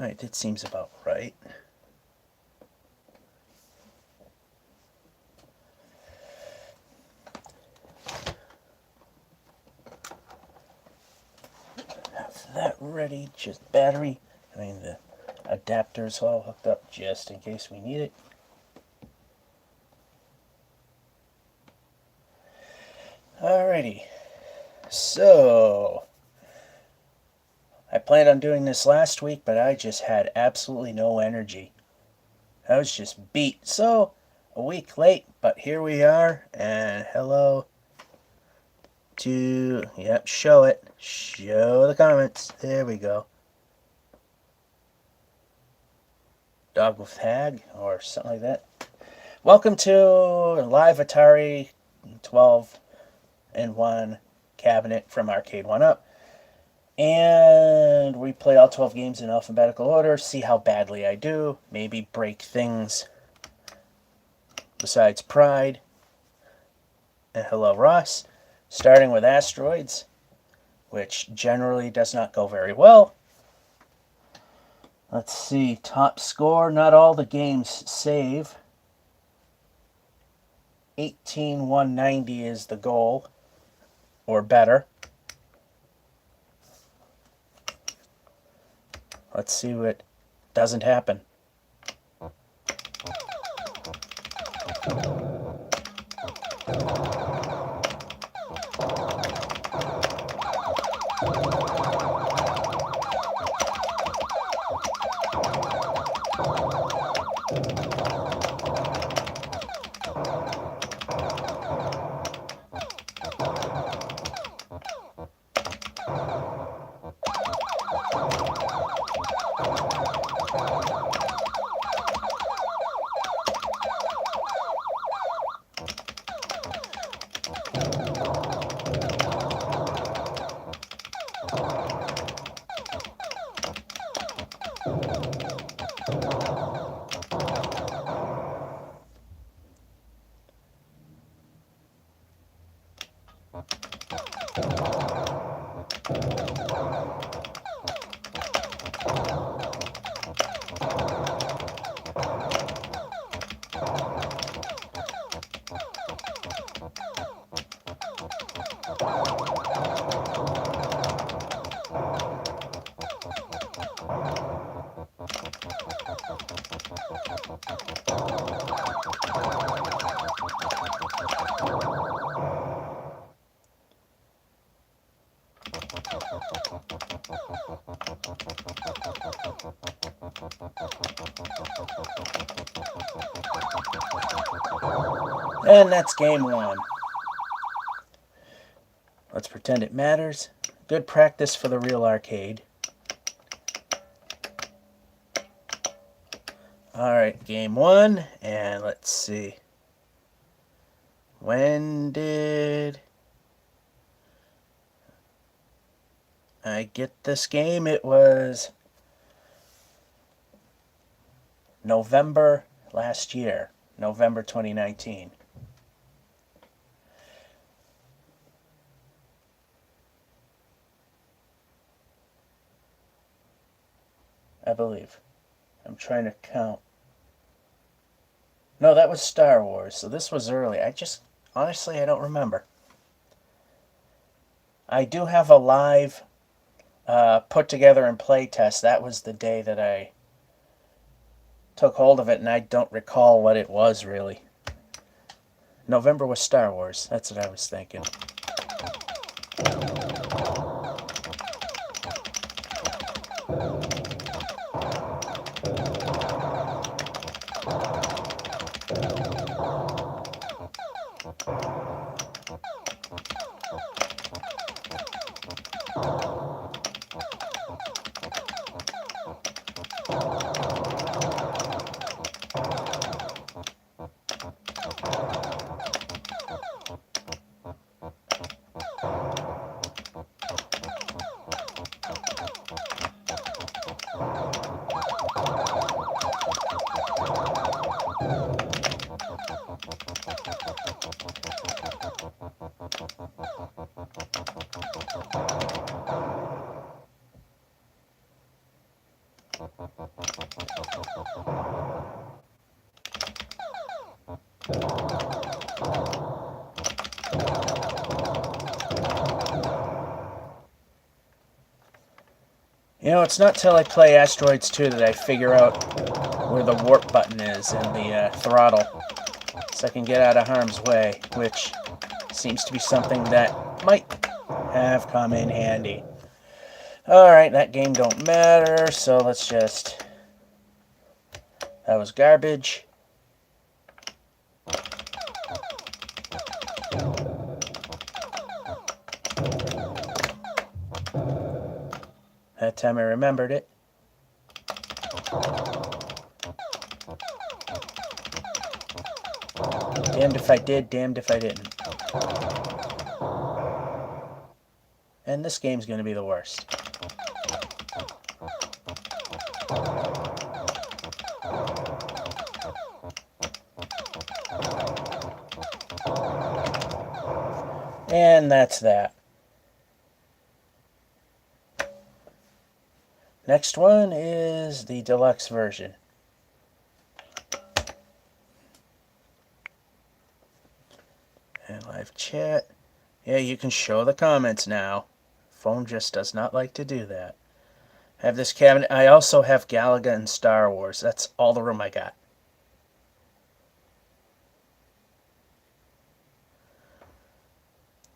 Alright, that seems about right. Have that ready, just battery. The adapter's all hooked up just in case we need it. Alrighty, so I planned on doing this last week, but I just had absolutely no energy. I was just beat. So, a week late, but here we are, and hello to, yep, show it. Show the comments. There we go. Dog with Hag, or something like that. Welcome to live Atari 12-in-1 cabinet from Arcade1up. And we play all 12 games in alphabetical order, see how badly I do, maybe break things besides Pride. And hello, Ross. Starting with Asteroids, which generally does not go very well. Let's see, top score, not all the games save. 18,190 is the goal, or better. Let's see what doesn't happen. And that's game one. Let's pretend it matters. Good practice for the real arcade. Alright, game one, and let's see. When did I get this game? It was November last year, November 2019. I believe. I'm trying to count. No, that was Star Wars, so this was early. Honestly, I don't remember. I do have a live put together and play test. That was the day that I took hold of it, and I don't recall what it was, really. November was Star Wars. That's what I was thinking. You know, it's not till I play Asteroids 2 that I figure out where the warp button is and the throttle, so I can get out of harm's way, which seems to be something that might have come in handy. Alright, that game don't matter, so let's just... That was garbage. That time I remembered it. Damned if I did, damned if I didn't. And this game's going to be the worst. And that's that. Next one is the deluxe version. And live chat. Yeah, you can show the comments now. Phone just does not like to do that. I have this cabinet. I also have Galaga and Star Wars. That's all the room I got.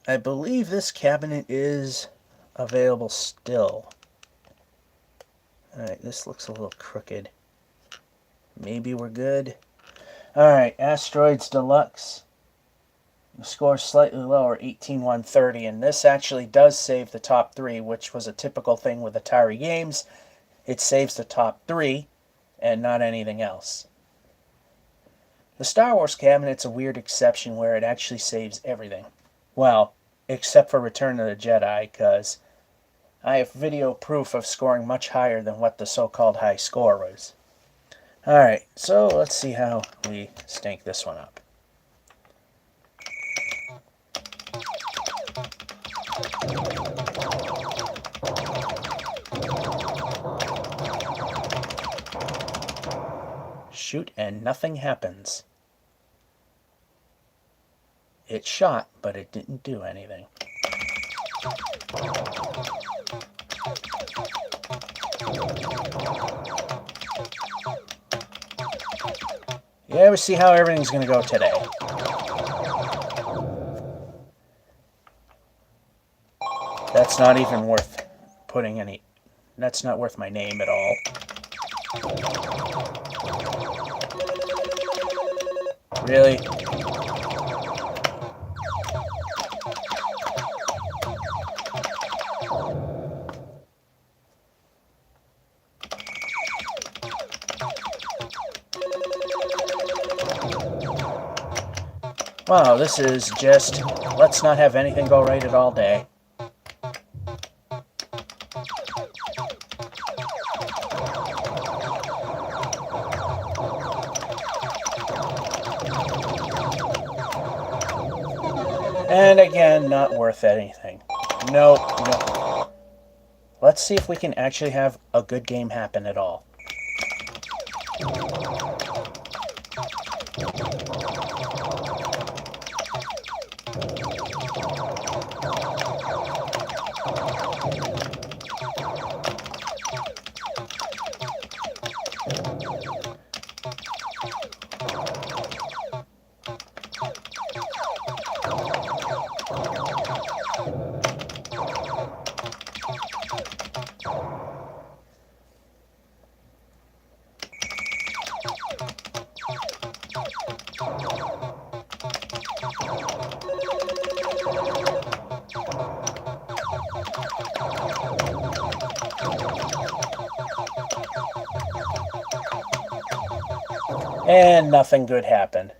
I believe this cabinet is available still. Alright, this looks a little crooked. Maybe we're good. Alright, Asteroids Deluxe. The score is slightly lower, 18,130, and this actually does save the top 3, which was a typical thing with Atari games. It saves the top 3 and not anything else. The Star Wars cabinet's a weird exception where it actually saves everything. Well, except for Return of the Jedi, because I have video proof of scoring much higher than what the so-called high score was. Alright, so let's see how we stink this one up. Shoot and nothing happens. It shot, but it didn't do anything. Yeah, we see how everything's going to go today. That's not even worth putting any... That's not worth my name at all. Really? Wow, this is just... Let's not have anything go right at all day. And again, not worth anything. Nope, nope. Let's see if we can actually have a good game happen at all. And nothing good happened.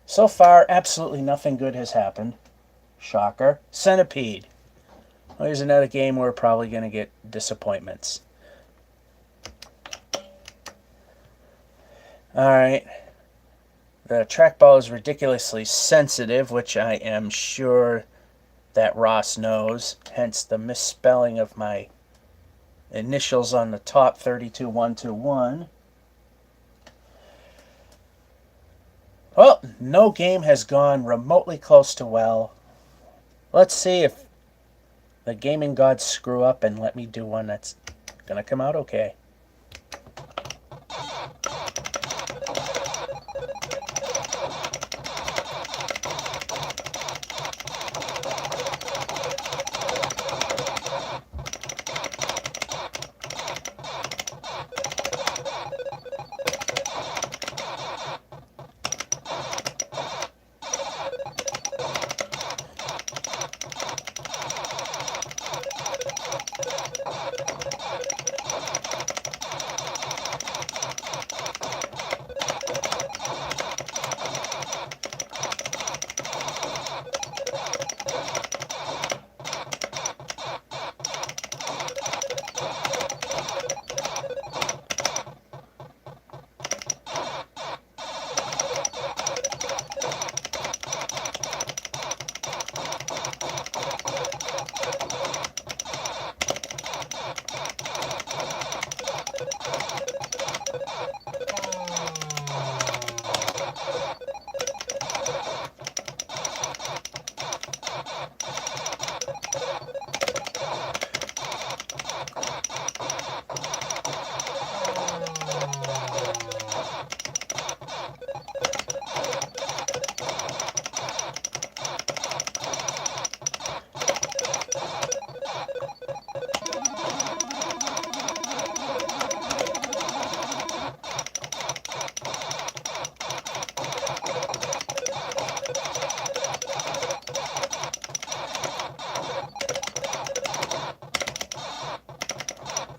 So far, absolutely nothing good has happened. Shocker. Centipede. Well, here's another game where we're probably going to get disappointments. Alright. The trackball is ridiculously sensitive, which I am sure that Ross knows. Hence the misspelling of my initials on the top, 32121. Well, no game has gone remotely close to well. Let's see if the gaming gods screw up and let me do one that's gonna come out okay.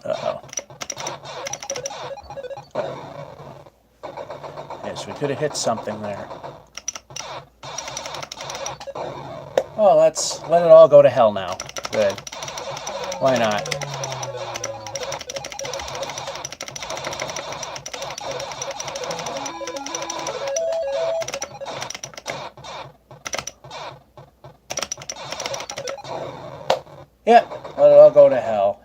Uh-oh. Yes, we could have hit something there. Oh, let's let it all go to hell now. Good. Why not? Yep, let it all go to hell.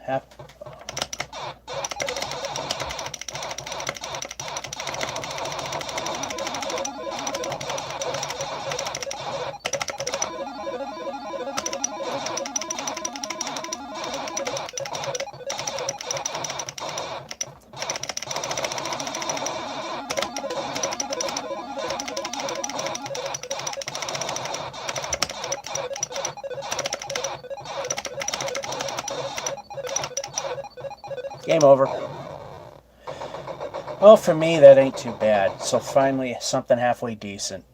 Game over. Well, for me, that ain't too bad. So finally, something halfway decent.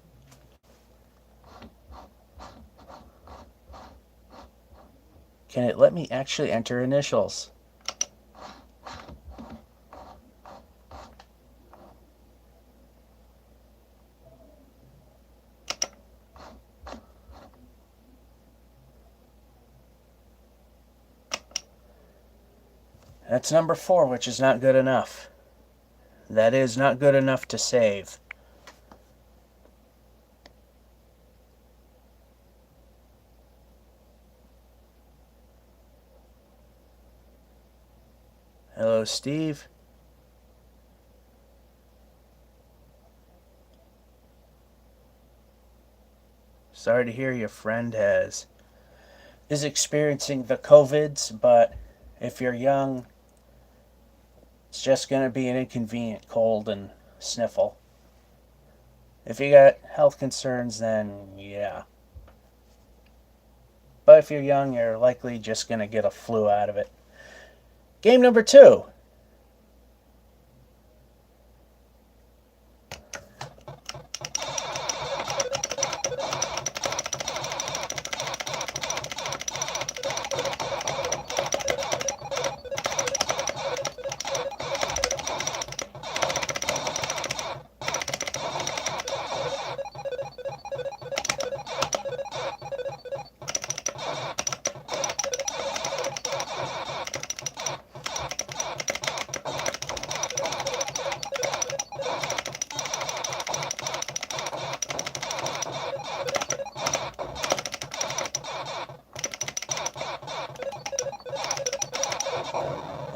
Can it let me actually enter initials? That's number 4, which is not good enough. That is not good enough to save. Hello, Steve. Sorry to hear your friend is experiencing the COVIDs, but if you're young, it's just going to be an inconvenient cold and sniffle. If you got health concerns, then yeah. But if you're young, you're likely just going to get a flu out of it. Game number 2.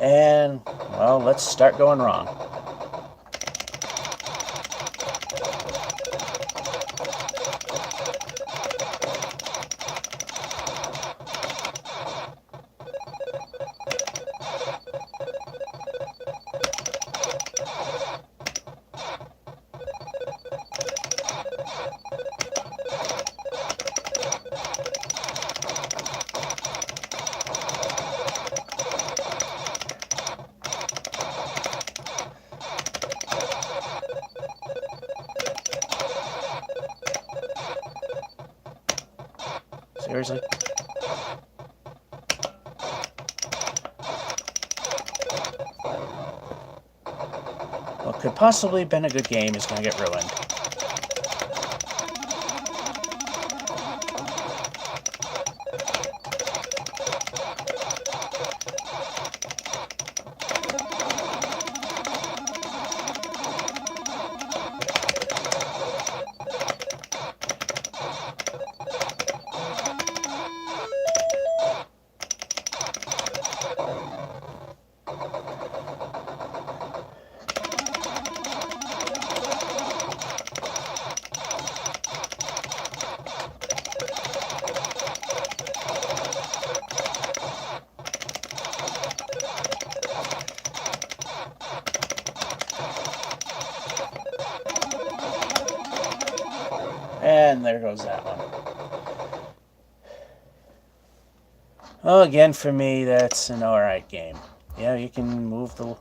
And, well, let's start going wrong. Seriously? What could possibly have been a good game is going to get ruined. And there goes that one. Oh, again, for me, that's an alright game. Yeah, you can move the...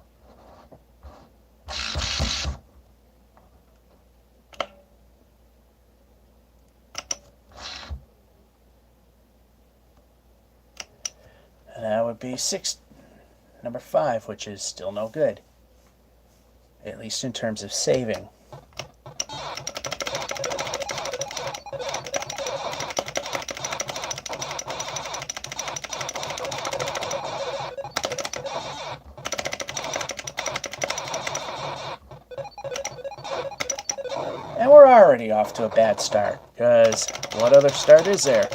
And that would be number 5, which is still no good. At least in terms of saving. And we're already off to a bad start, because what other start is there?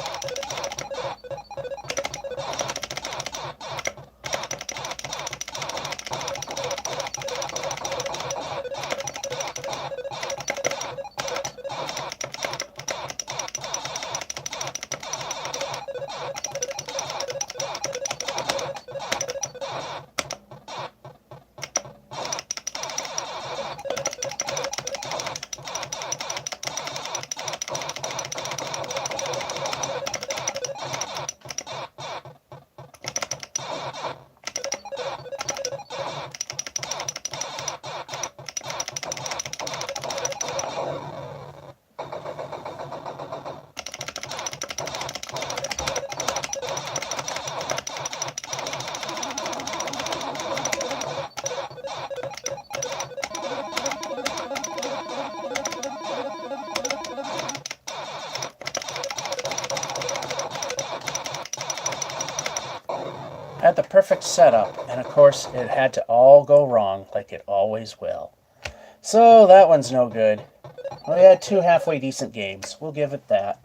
Had the perfect setup, and of course it had to all go wrong, like it always will. So that one's no good. We had 2 halfway decent games. We'll give it that.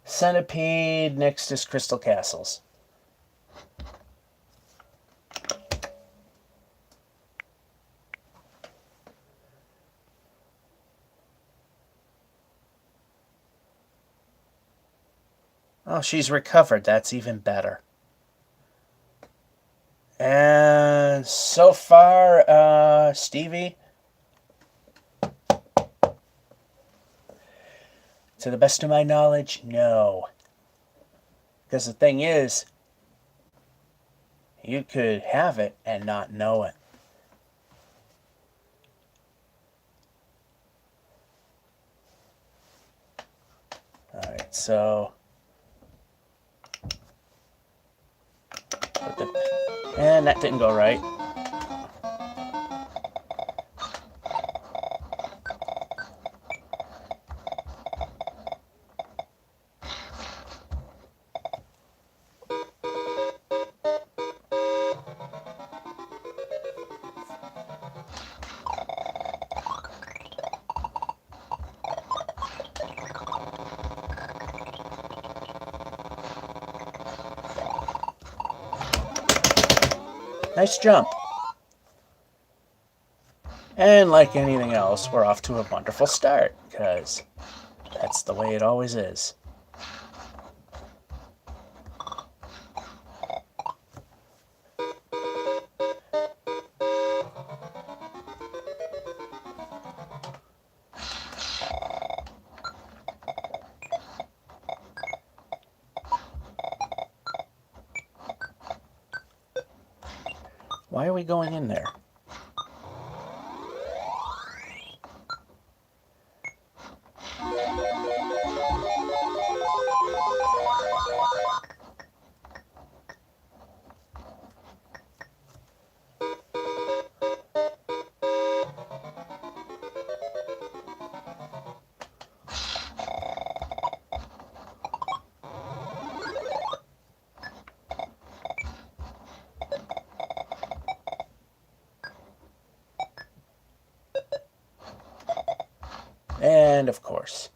Centipede, next is Crystal Castles. Oh, she's recovered. That's even better. And so far, Stevie, to the best of my knowledge, no. Because the thing is, you could have it and not know it. Alright, so... And that didn't go right. Nice jump. And like anything else, we're off to a wonderful start, because that's the way it always is. Why are we going in there? And of course.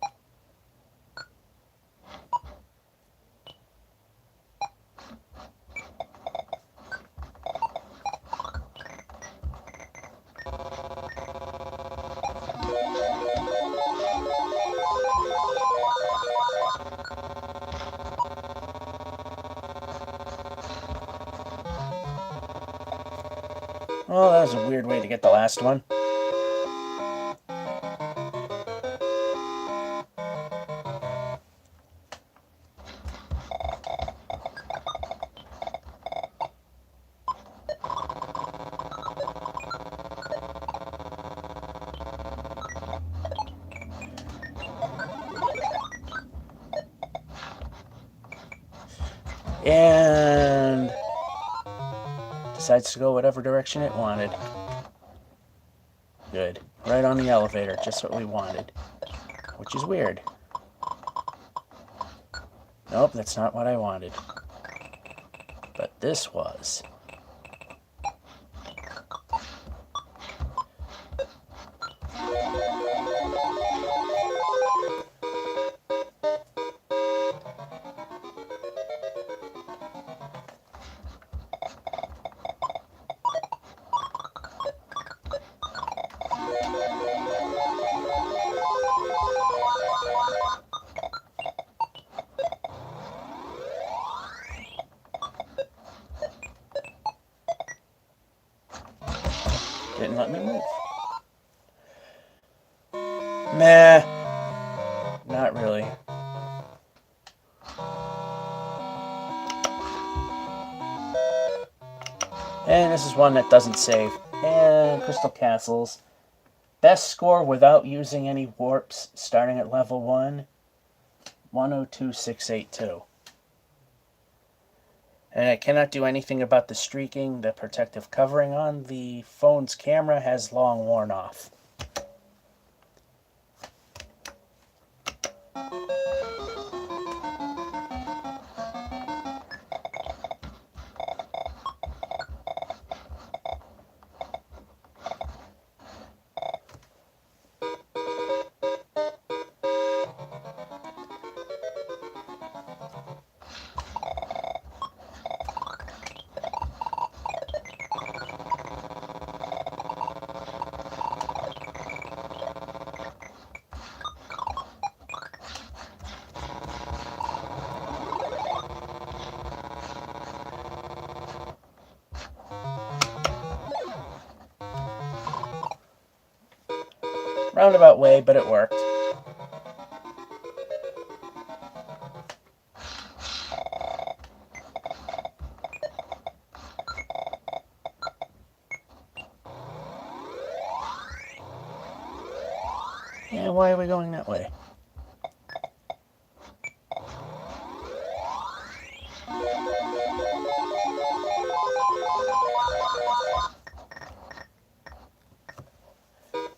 Oh, that was a weird way to get the last one. And decides to go whatever direction it wanted. Good. Right on the elevator, just what we wanted. Which is weird. Nope, that's not what I wanted. But this was. Didn't let me move. Meh. Not really. And this is one that doesn't save. And Crystal Castles. Best score without using any warps starting at level 1. 102,682. And I cannot do anything about the streaking. The protective covering on the phone's camera has long worn off. Roundabout way, but it worked. Yeah, why are we going that way?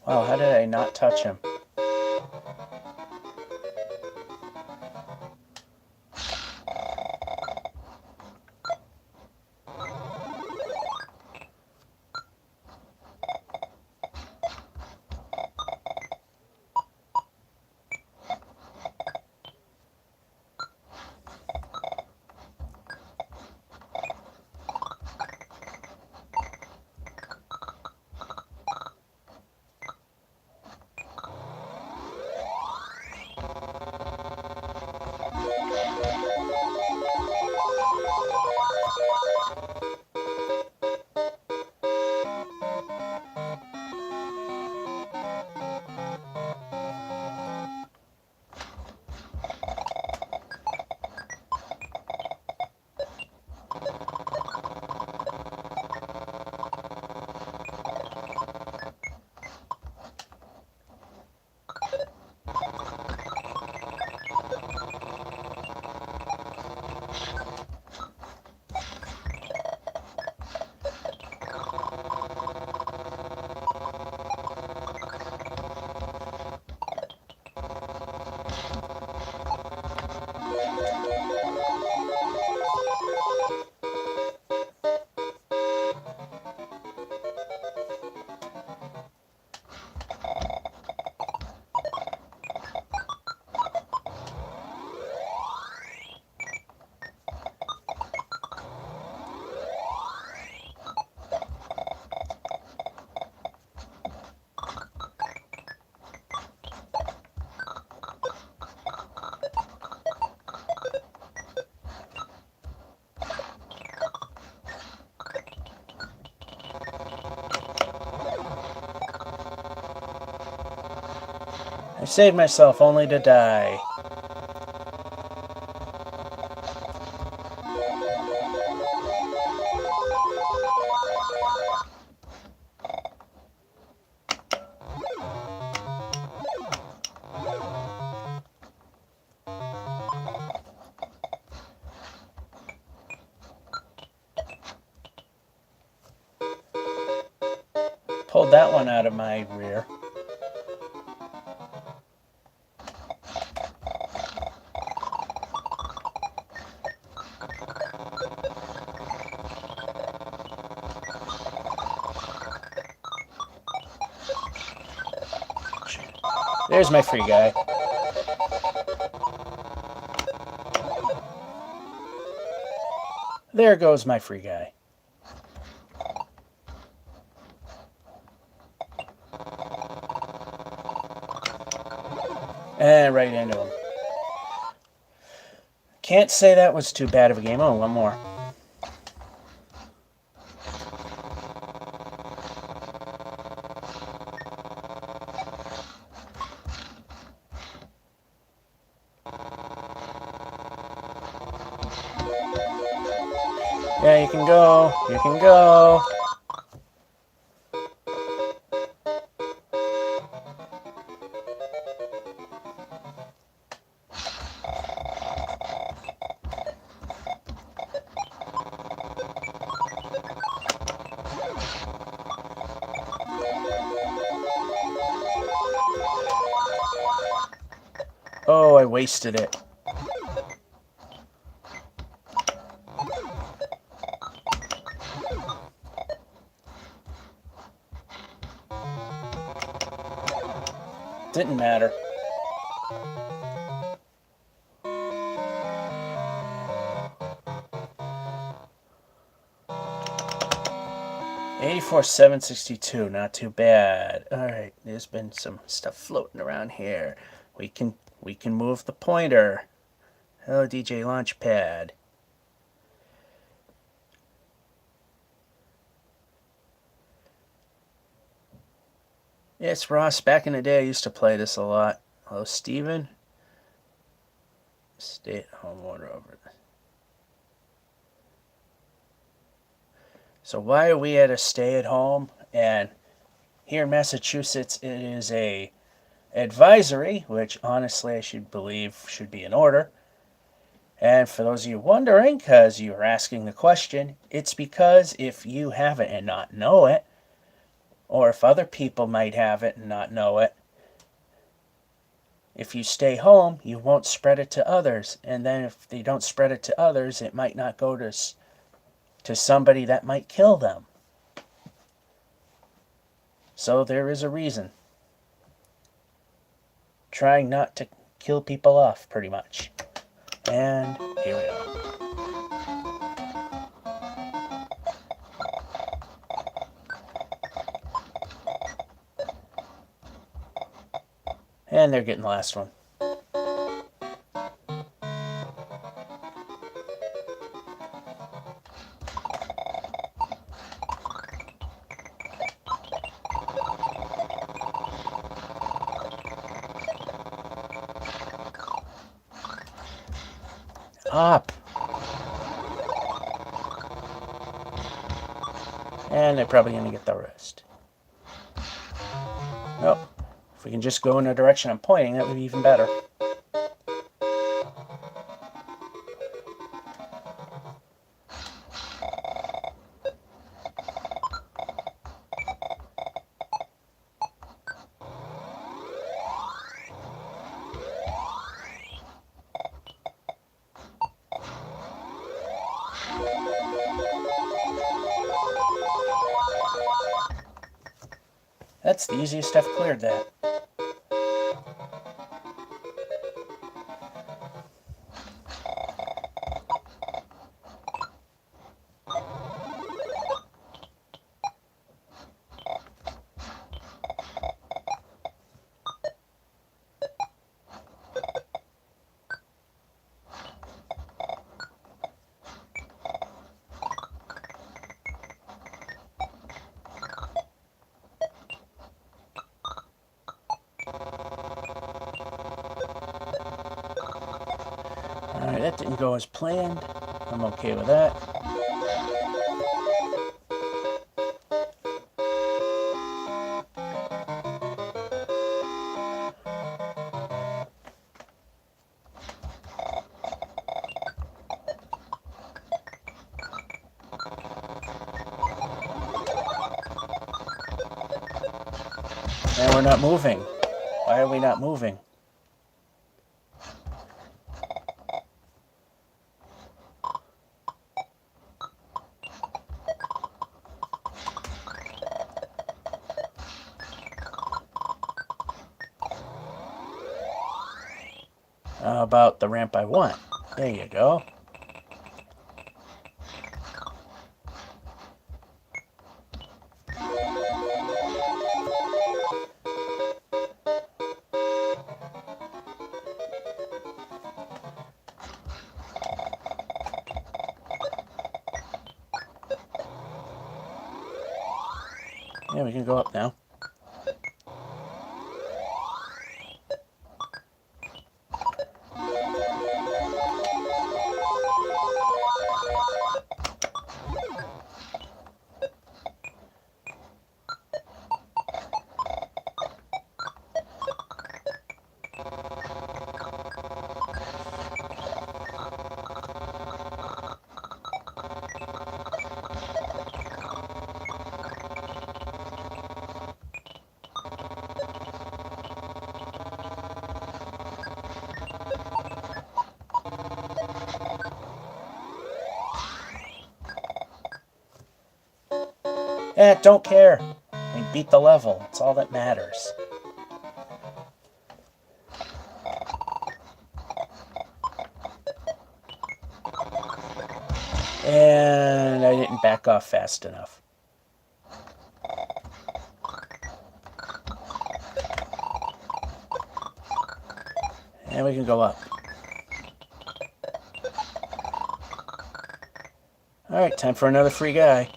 Wow, how did I not touch him? I saved myself only to die. Pulled that one out of my rear. There's my free guy. There goes my free guy. And right into him. Can't say that was too bad of a game. Oh, one more. Yeah, you can go. You can go. Oh, I wasted it. Didn't matter. $84,762, not too bad. All right, there's been some stuff floating around here. We can move the pointer. Hello, DJ Launchpad. Yes, Ross. Back in the day, I used to play this a lot. Hello, Steven. Stay-at-home order over. So why are we at a stay-at-home? And here in Massachusetts, it is a advisory, which honestly I should believe should be in order. And for those of you wondering, because you are asking the question, it's because if you have it and not know it, or if other people might have it and not know it, if you stay home, you won't spread it to others. And then if they don't spread it to others, it might not go to somebody that might kill them. So there is a reason. Trying not to kill people off, pretty much. And here we are. And they're getting the last one. Up. And they're probably going to get the rest. Nope. If we can just go in the direction I'm pointing, that would be even better. That's the easiest I've cleared that. that didn't go as planned. I'm okay with that. And we're not moving. Why are we not moving? How about the ramp I want? There you go. Yeah, we can go up now. Don't care. We beat the level. It's all that matters. And I didn't back off fast enough. And we can go up. Alright, time for another free guy.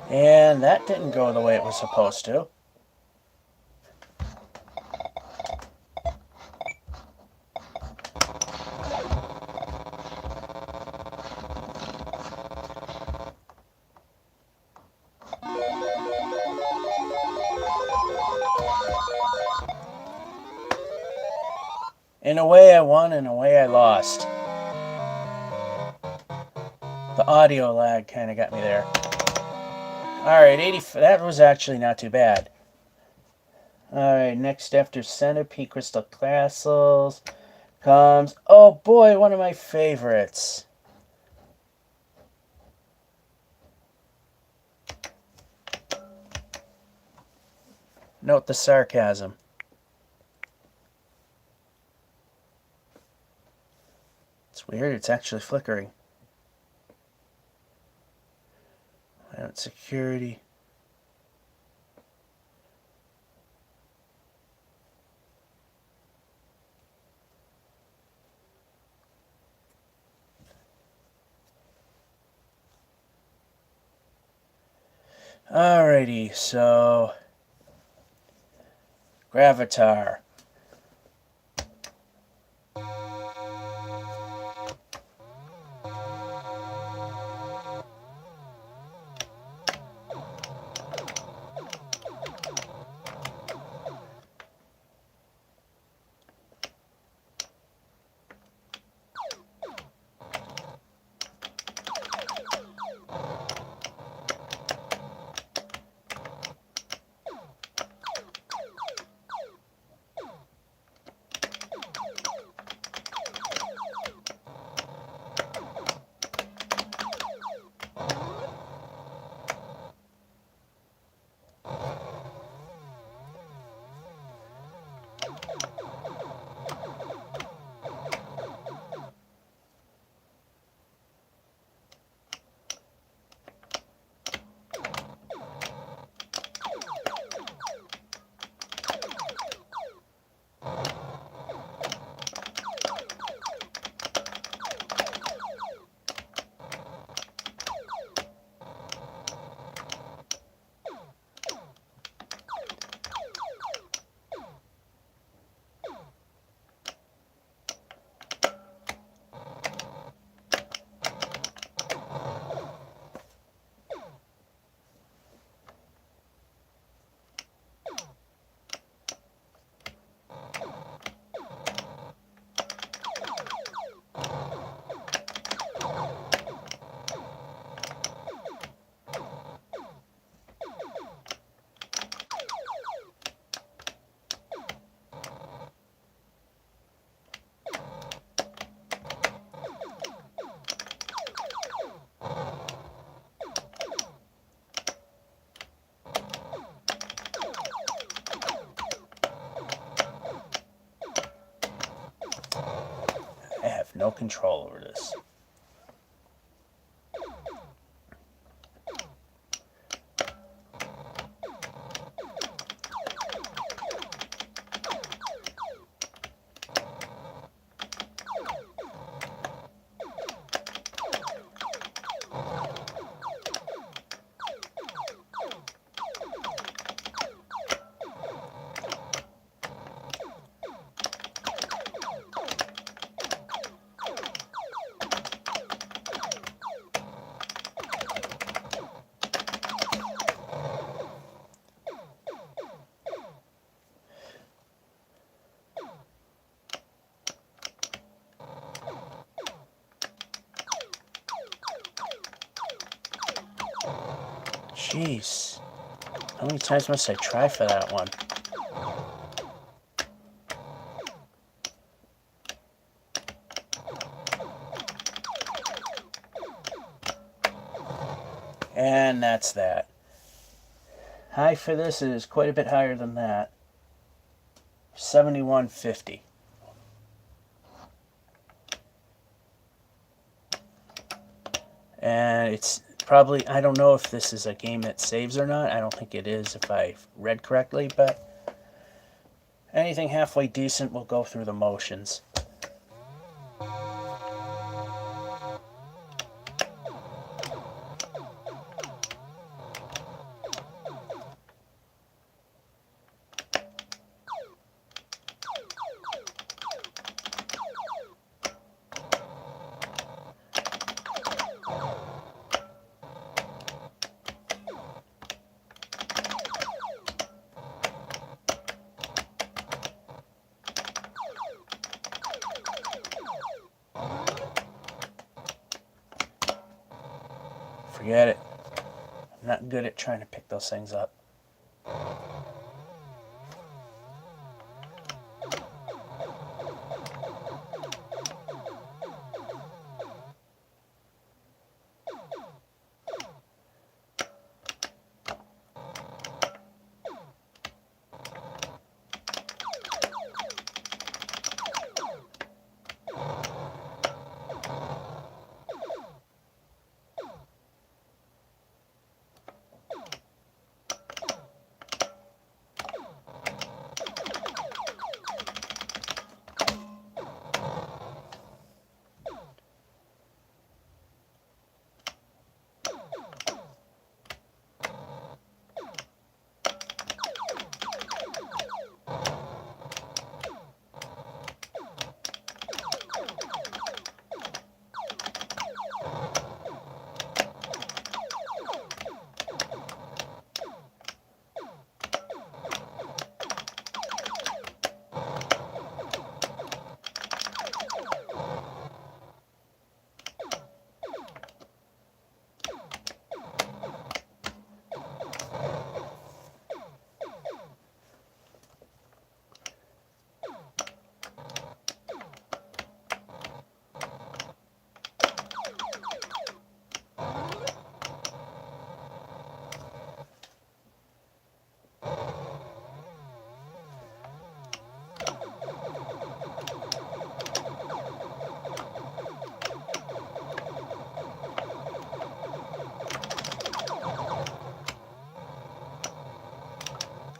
And that didn't go the way it was supposed to. In a way I won, in a way I lost. The audio lag kind of got me there. Alright, 80. That was actually not too bad. Alright, next after Centipede Crystal Castles comes... Oh boy, one of my favorites. Note the sarcasm. It's weird, it's actually flickering. Security. Alrighty, so Gravatar. control over this. Jeez. How many times must I try for that one? And that's that. High for this is quite a bit higher than that. 7150. And it's probably, I don't know if this is a game that saves or not. I don't think it is if I read correctly, but anything halfway decent will go through the motions. Forget it. I'm not good at trying to pick those things up.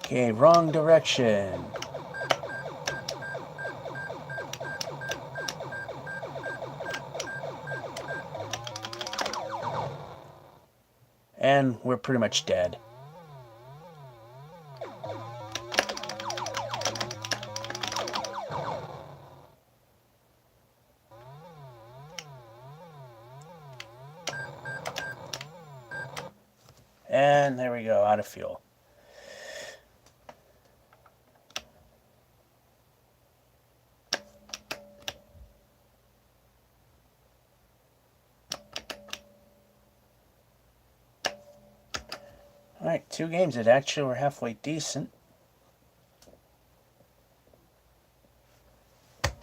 Okay, wrong direction. And we're pretty much dead. And there we go, out of fuel. Alright, 2 games that actually were halfway decent.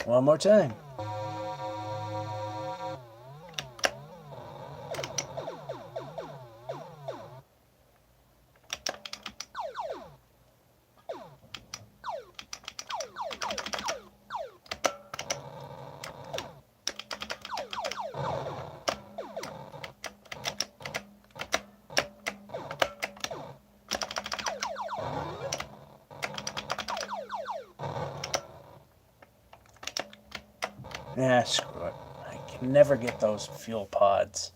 One more time. Nah, screw it. I can never get those fuel pods.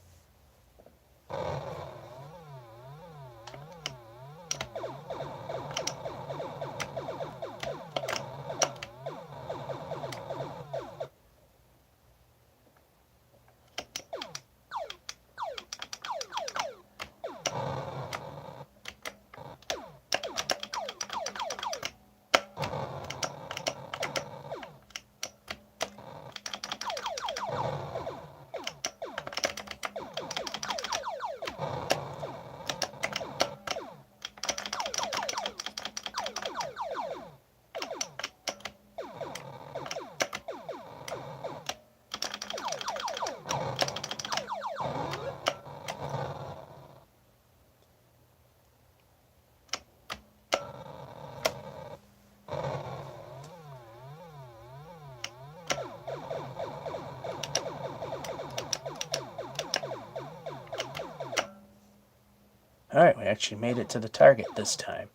Alright, we actually made it to the target this time.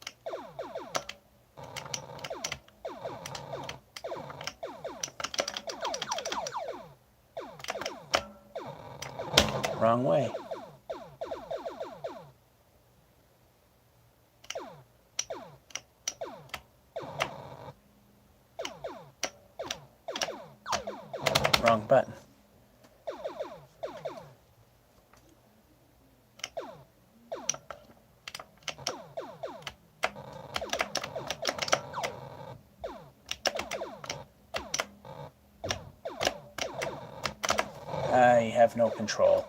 Wrong way. Wrong button. I have no control.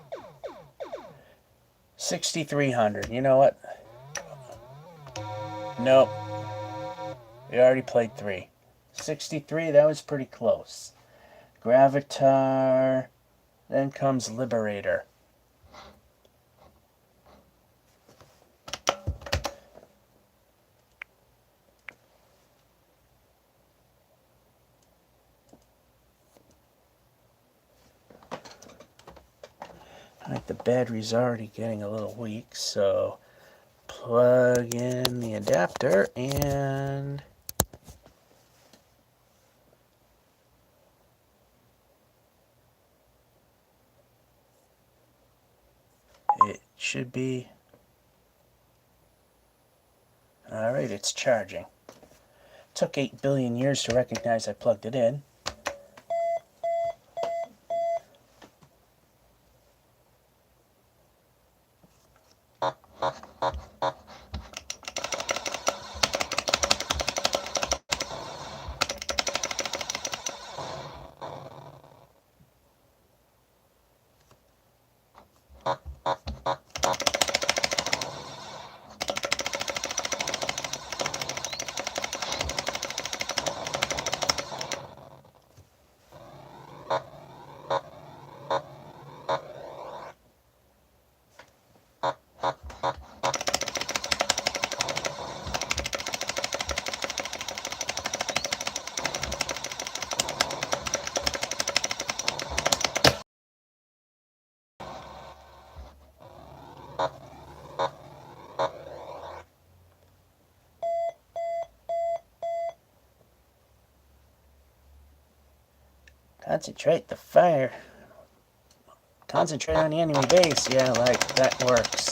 6,300. You know what? Nope. We already played 3. 63, that was pretty close. Gravatar. Then comes Liberator. Alright, the battery's already getting a little weak, so plug in the adapter and it should be... Alright, it's charging. Took 8 billion years to recognize I plugged it in. Concentrate the fire. Concentrate on the enemy base. Yeah, like, that works.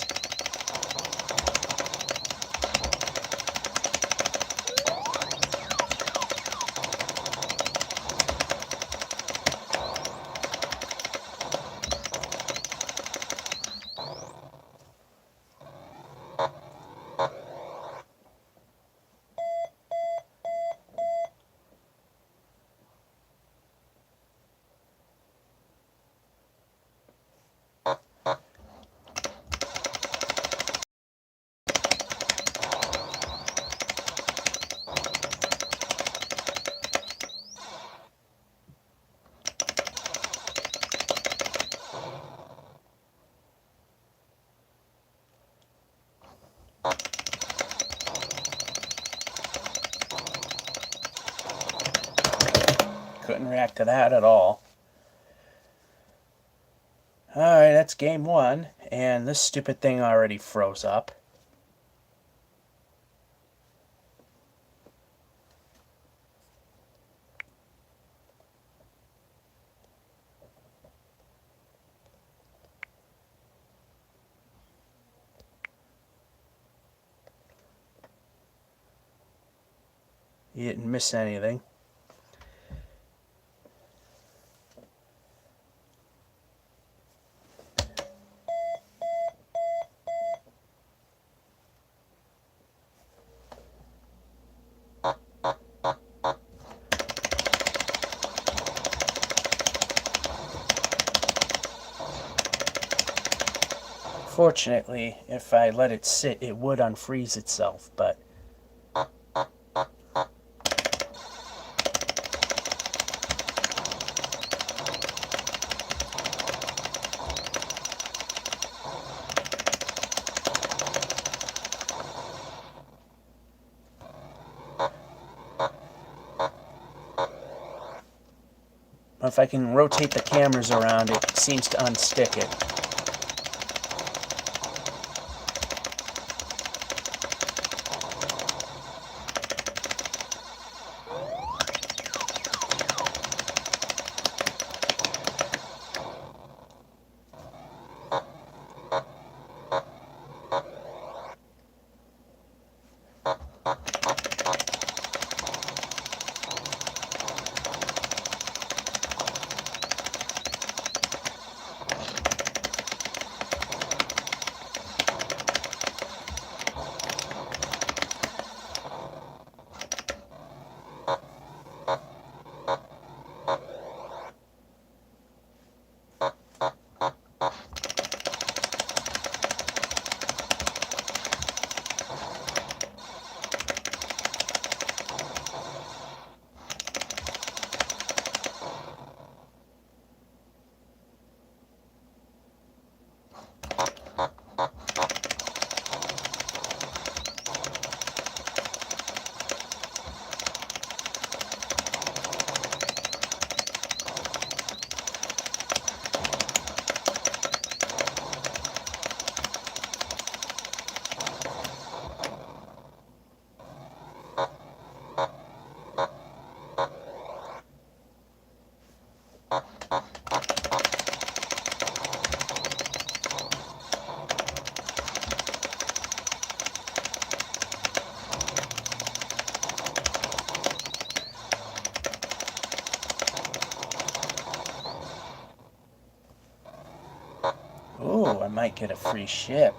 Couldn't react to that at all. Alright, that's game 1, and this stupid thing already froze up. You didn't miss anything. Fortunately, if I let it sit, it would unfreeze itself, but if I can rotate the cameras around, it seems to unstick it. Ooh, I might get a free ship.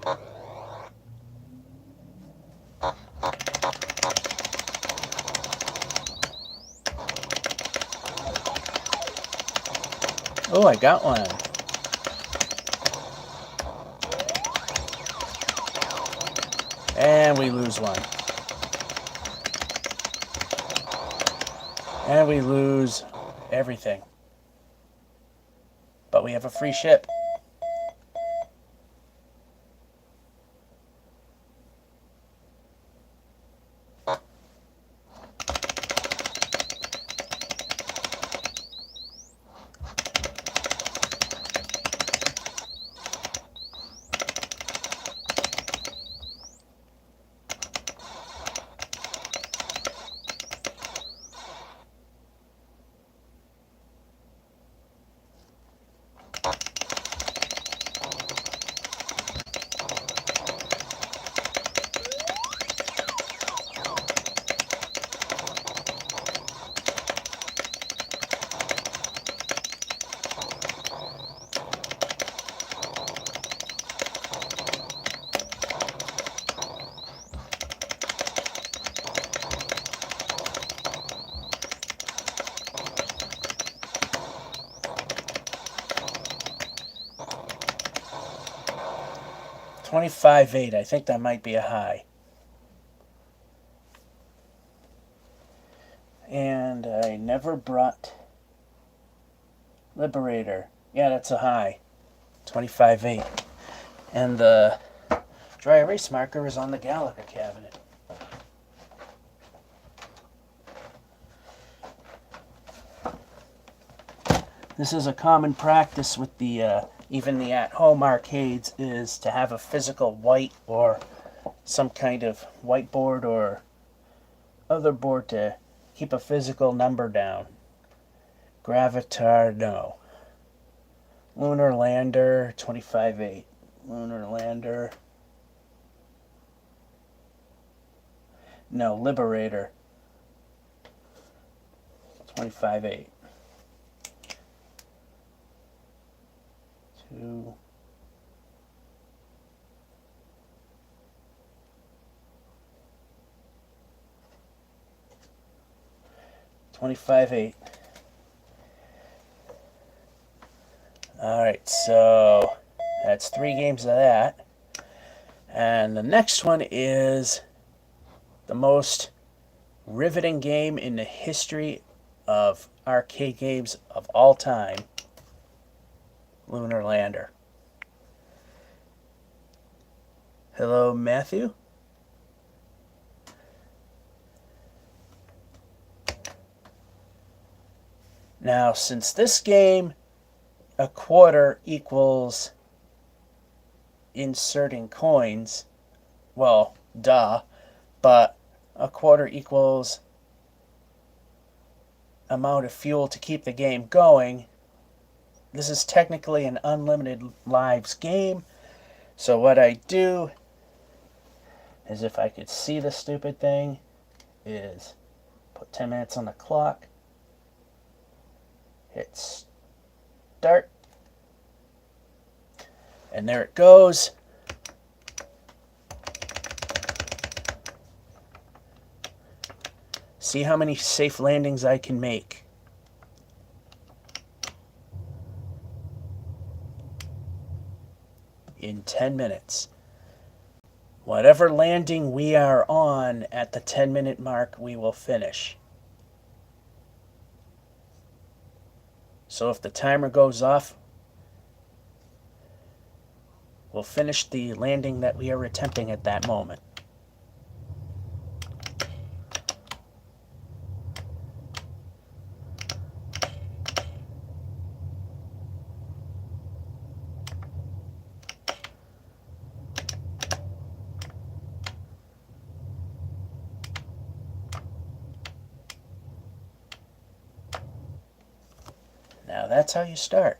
Oh, I got one. And we lose one. And we lose everything. But we have a free ship. $25.8. I think that might be a high. And I never brought Liberator. Yeah, that's a high. 25.8. And the dry erase marker is on the Gallagher cabinet. This is a common practice with the even the at-home arcades, is to have a physical white or some kind of whiteboard or other board to keep a physical number down. Gravatar, no. Lunar Lander, 25.8. Lunar Lander. No, Liberator. 25-8. 2. 25-8. Alright, so that's 3 games of that. And the next one is the most riveting game in the history of arcade games of all time, Lunar Lander. Hello, Matthew? Now, since this game, a quarter equals inserting coins, well, duh, but a quarter equals amount of fuel to keep the game going. This is technically an unlimited lives game, so what I do is, if I could see the stupid thing, is put 10 minutes on the clock, hit start, and there it goes. See how many safe landings I can make. In 10 minutes. Whatever landing we are on at the 10-minute mark, we will finish. So if the timer goes off, we'll finish the landing that we are attempting at that moment. Now that's how you start.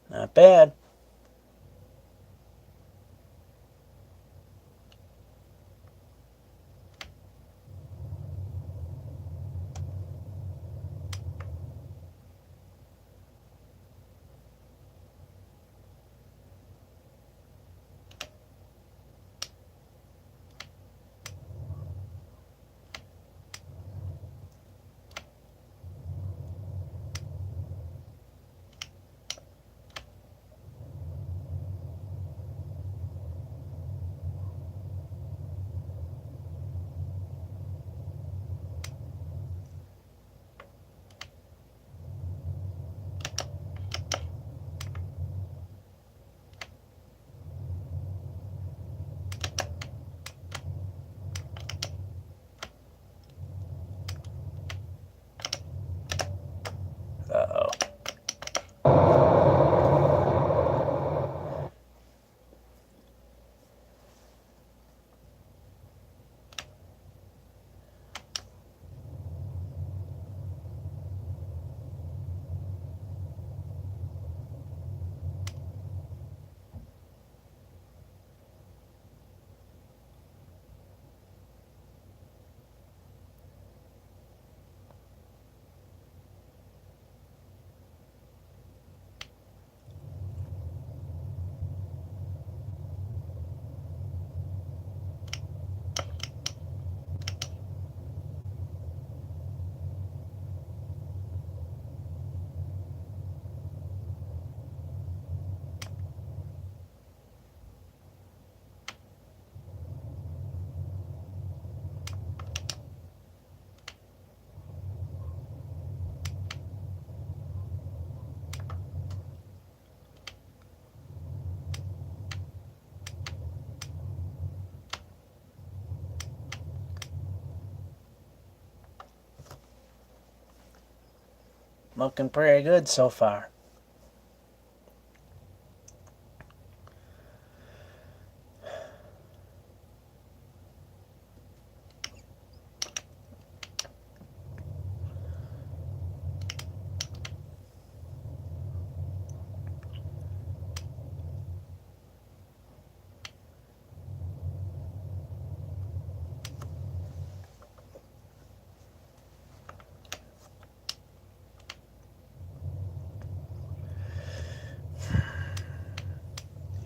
Not bad. Looking pretty good so far.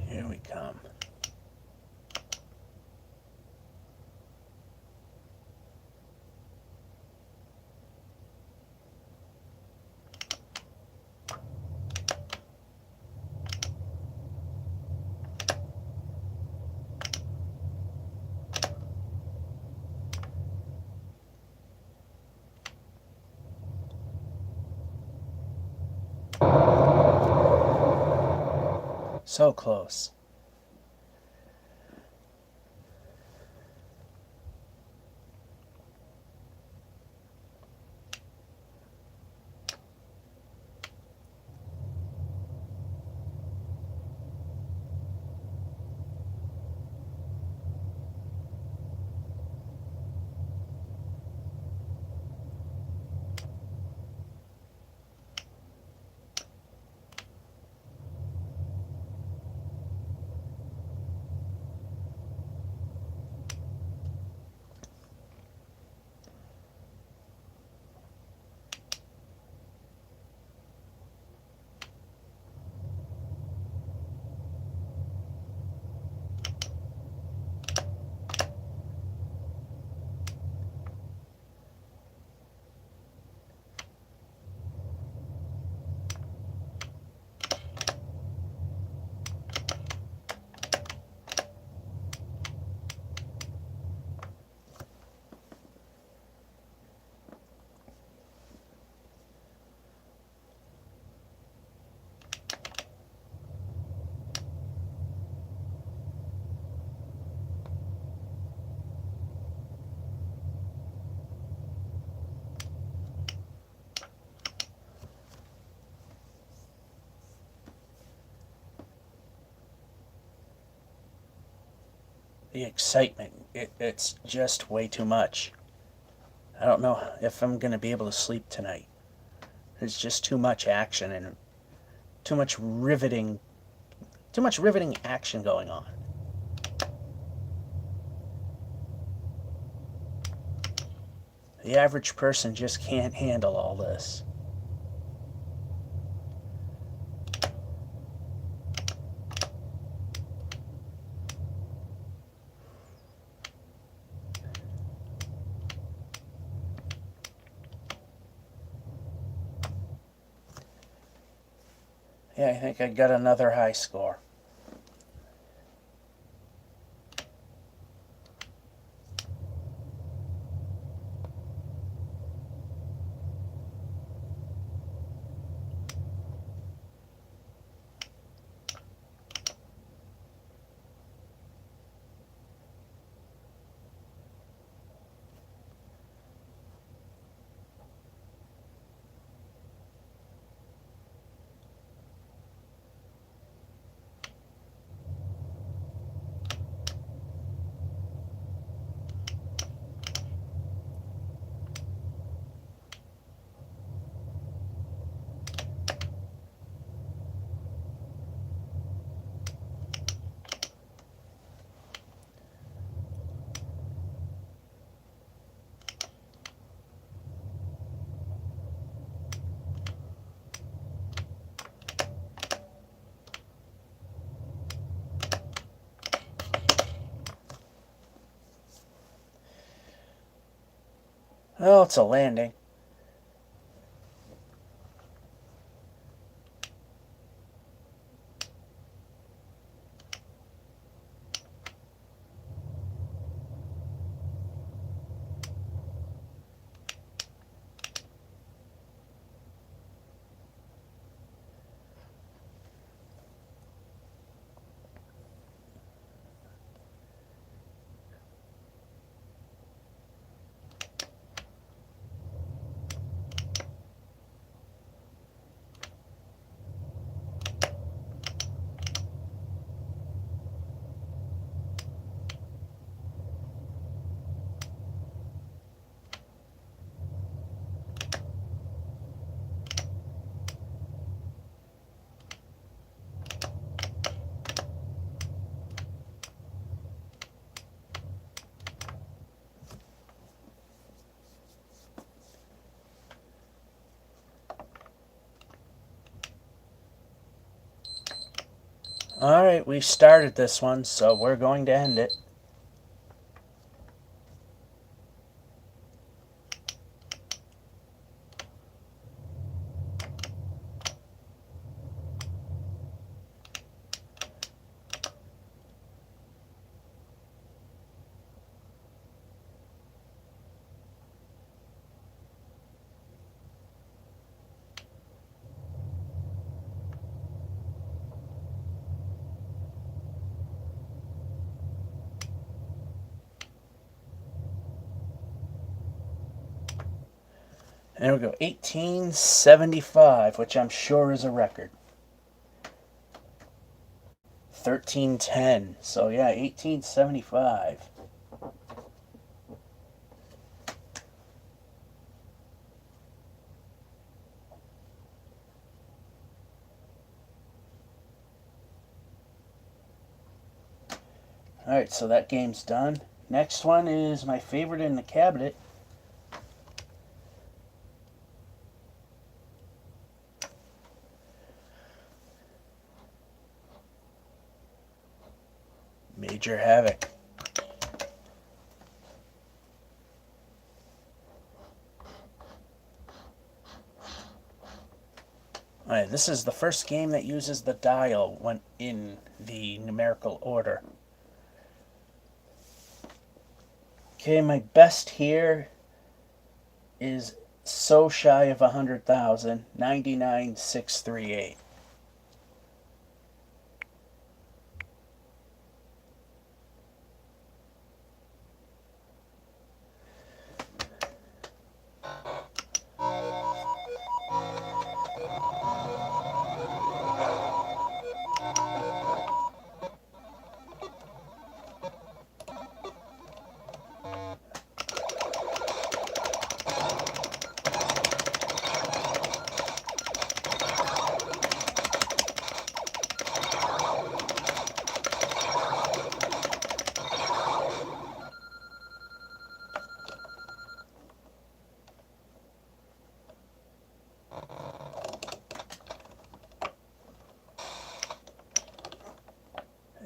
Here we come. So close. The excitement, it's just way too much. I don't know if I'm going to be able to sleep tonight. There's just too much action and too much riveting action going on. The average person just can't handle all this. Yeah, I think I got another high score. Well, it's a landing. Alright, we started this one, so we're going to end it. There we go, 1875, which I'm sure is a record. 1310, so yeah, 1875. Alright, so that game's done. Next one is my favorite in the cabinet. Major Havoc. Alright, this is the first game that uses the dial when in the numerical order. Okay, my best here is so shy of 100,000, 99,638.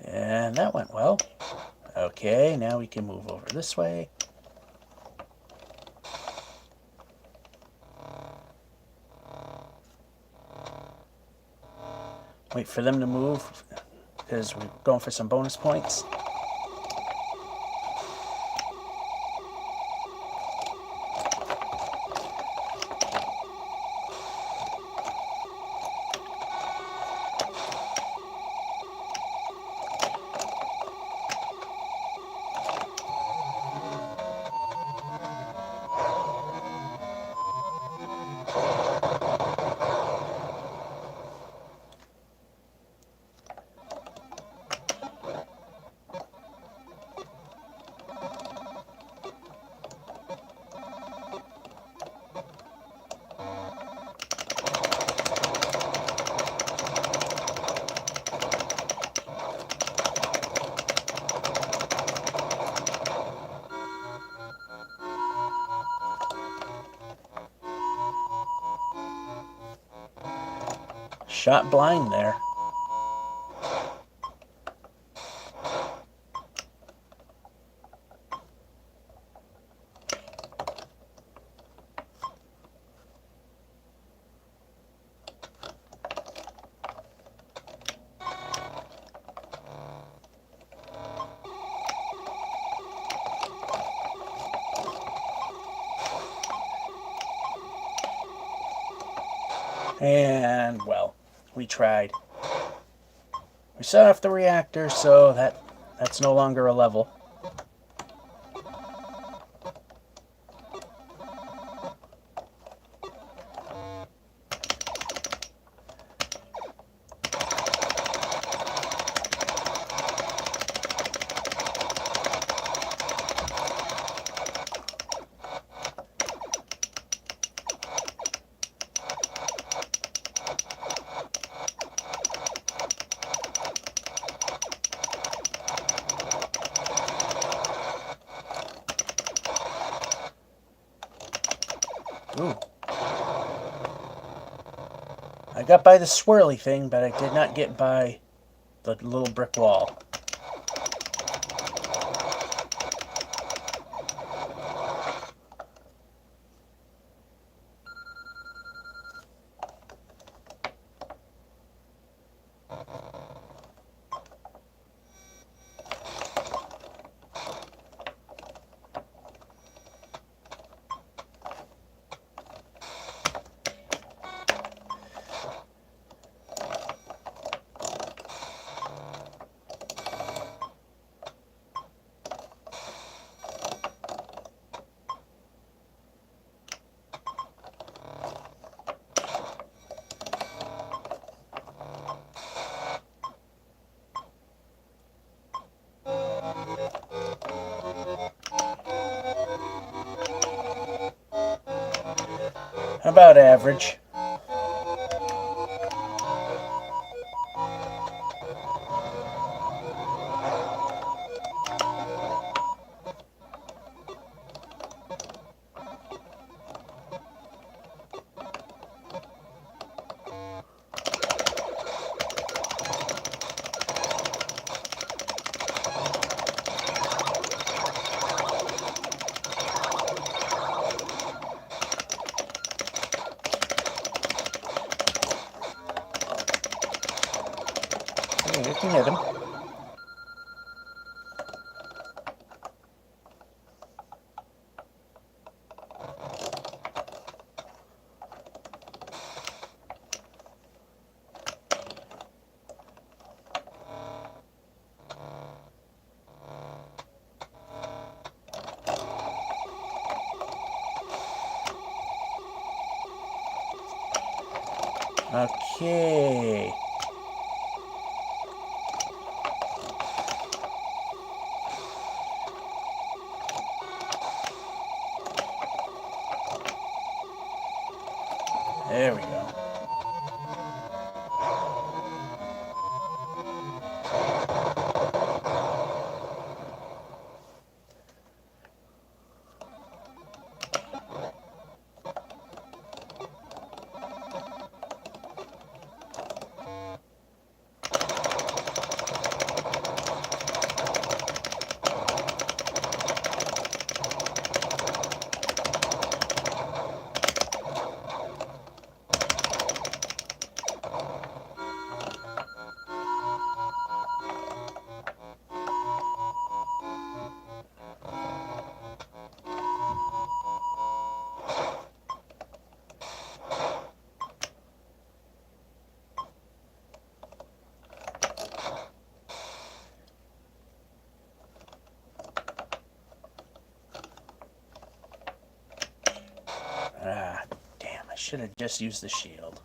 And that went well. Okay, now we can move over this way. Wait for them to move, because we're going for some bonus points. Shot blind there. And, well, we tried. We set off the reactor, so that's no longer a level. Ooh. I got by the swirly thing, but I did not get by the little brick wall. About average. You can hit him. Okay. There we go. Ah, damn, I should have just used the shield.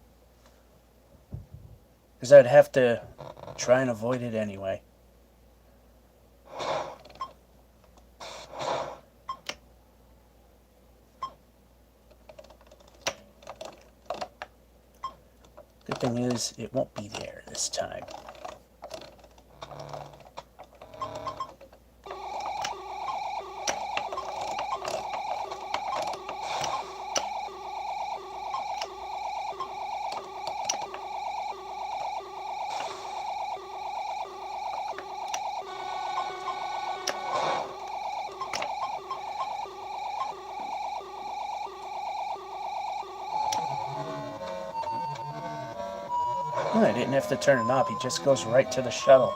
Because I'd have to try and avoid it anyway. Good thing is, it won't be there this time. Oh, I didn't have to turn a knob, he just goes right to the shuttle.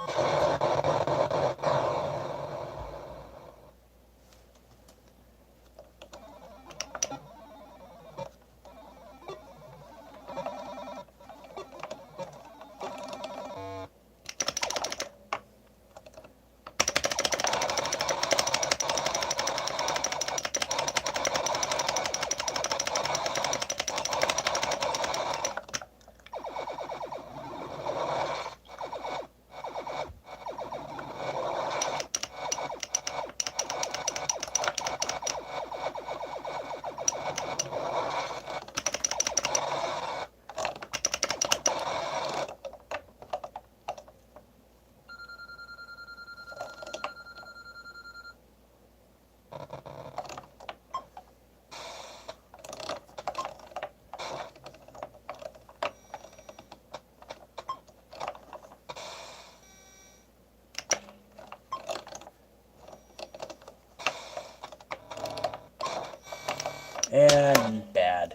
And bad.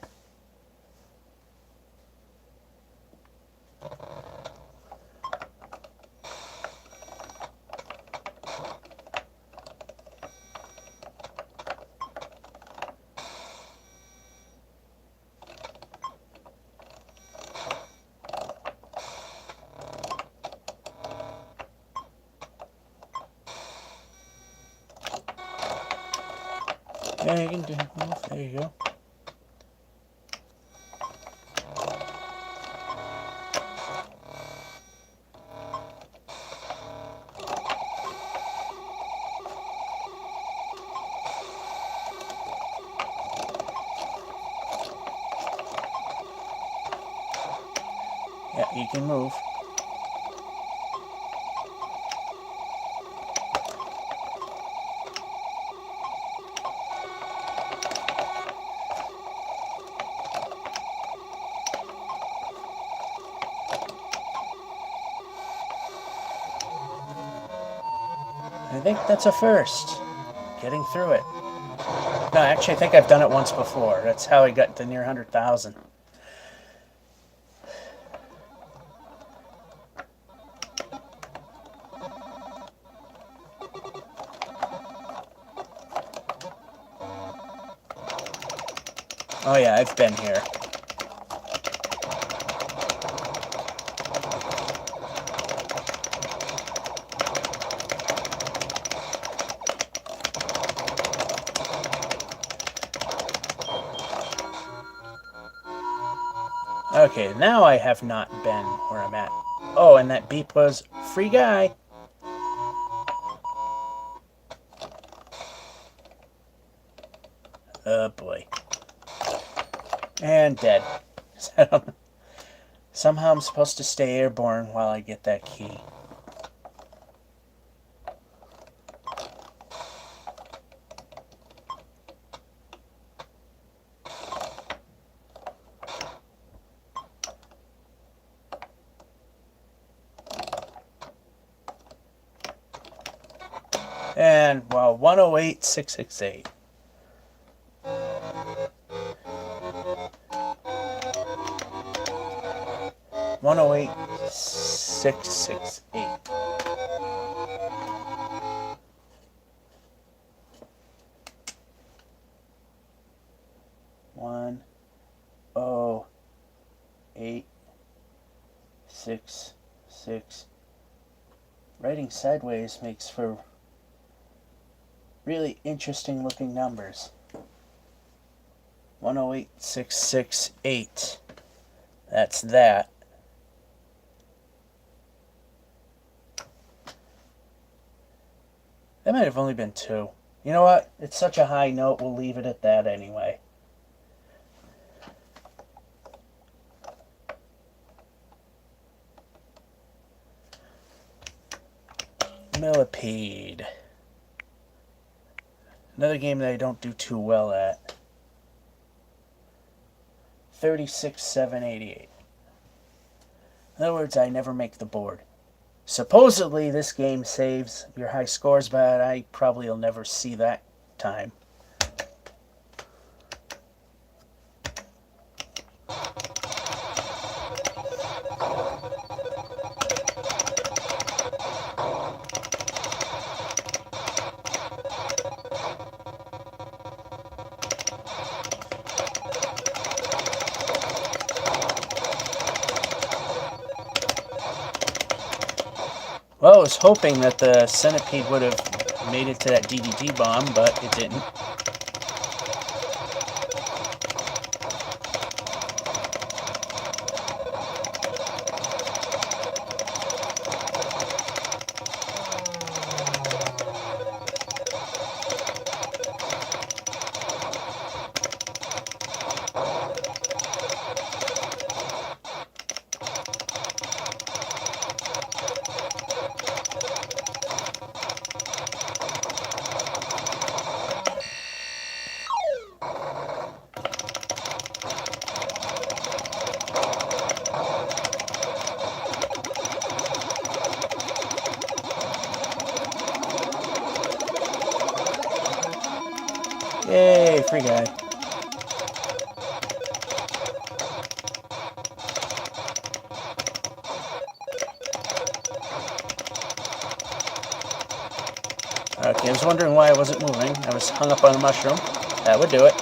Yeah, you can do. There you go. Yeah, you can move. I think that's a first. Getting through it. No, actually, I think I've done it once before. That's how I got to near 100,000. Oh yeah, I've been here. Okay, now I have not been where I'm at. Oh, and that beep was free guy. Oh boy. And dead. Somehow I'm supposed to stay airborne while I get that key. And, well, 108,668. One oh eight 668. One oh eight 668. Writing sideways makes for really interesting looking numbers. 108,668. That's that. That might have only been 2. You know what? It's such a high note, we'll leave it at that anyway. Millipede. Another game that I don't do too well at. 36,788. In other words, I never make the board. Supposedly, this game saves your high scores, but I probably will never see that time. Well, I was hoping that the centipede would have made it to that DDT bomb, but it didn't. Yay, free guy. was wondering why I wasn't moving. I was hung up on a mushroom. That would do it.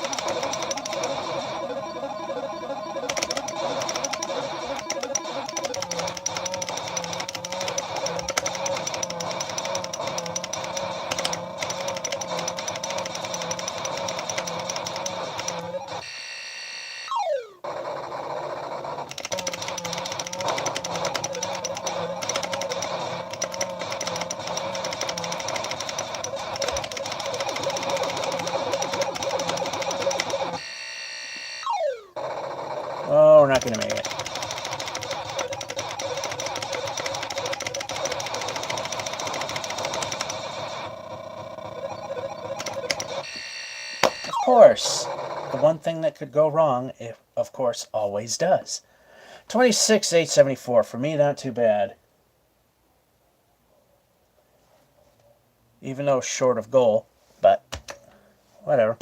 Oh, we're not going to make it. Of course. The one thing that could go wrong, it, of course, always does. 26,874. For me, not too bad. Even though short of goal, but whatever.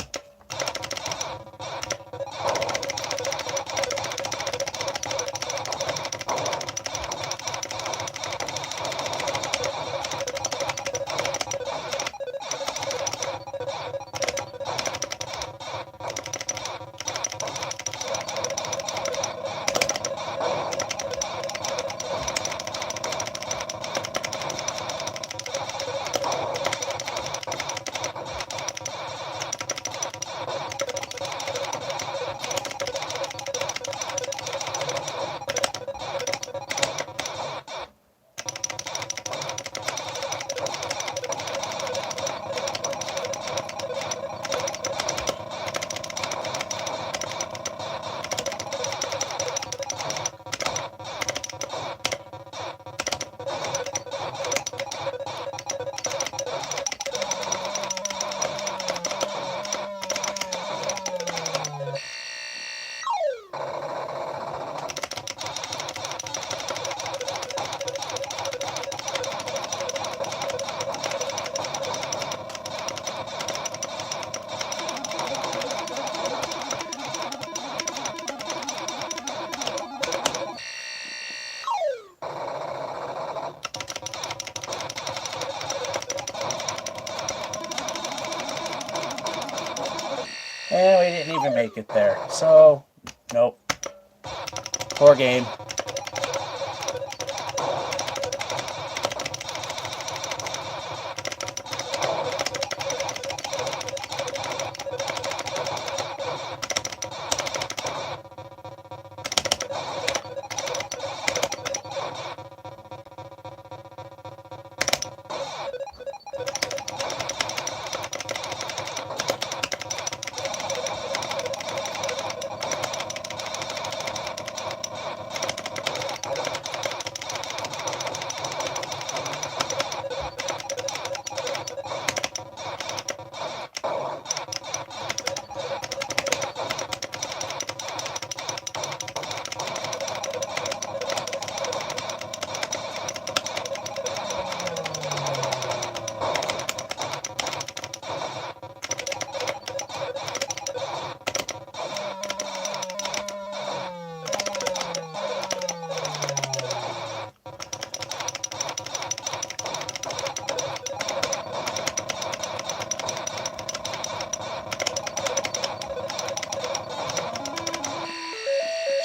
And we didn't even make it there. So, nope. Poor game.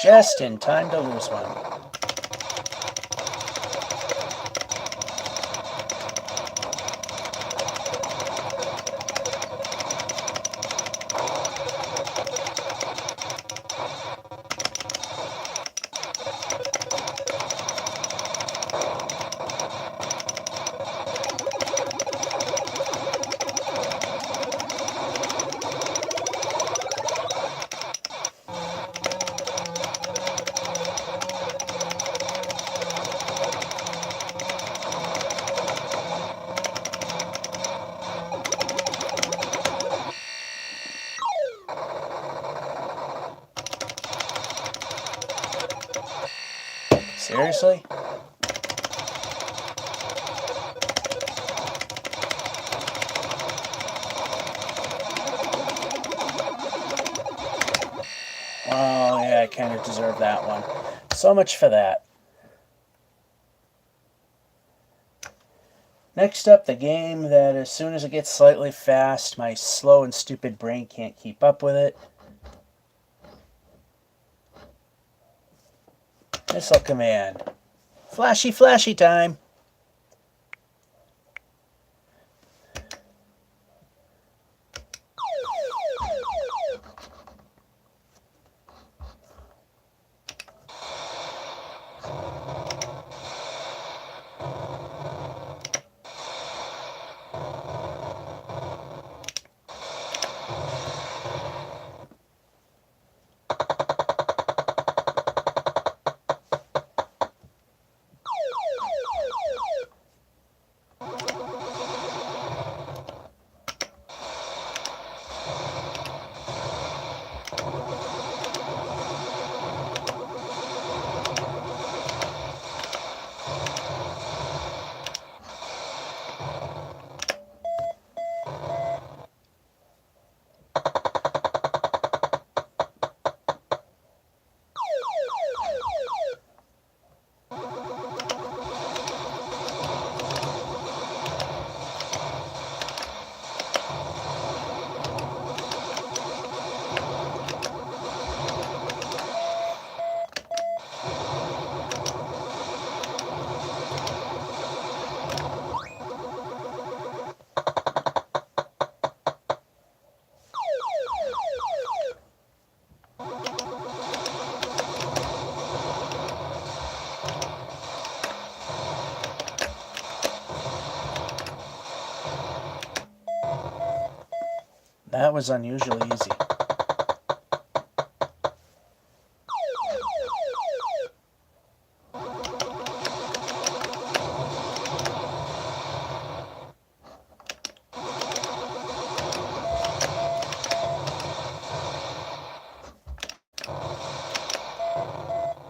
Just in time to lose one. Seriously? Oh, yeah, I kind of deserve that one. So much for that. Next up, the game that as soon as it gets slightly fast, my slow and stupid brain can't keep up with it. Missile Command. Flashy, flashy time. That was unusually easy.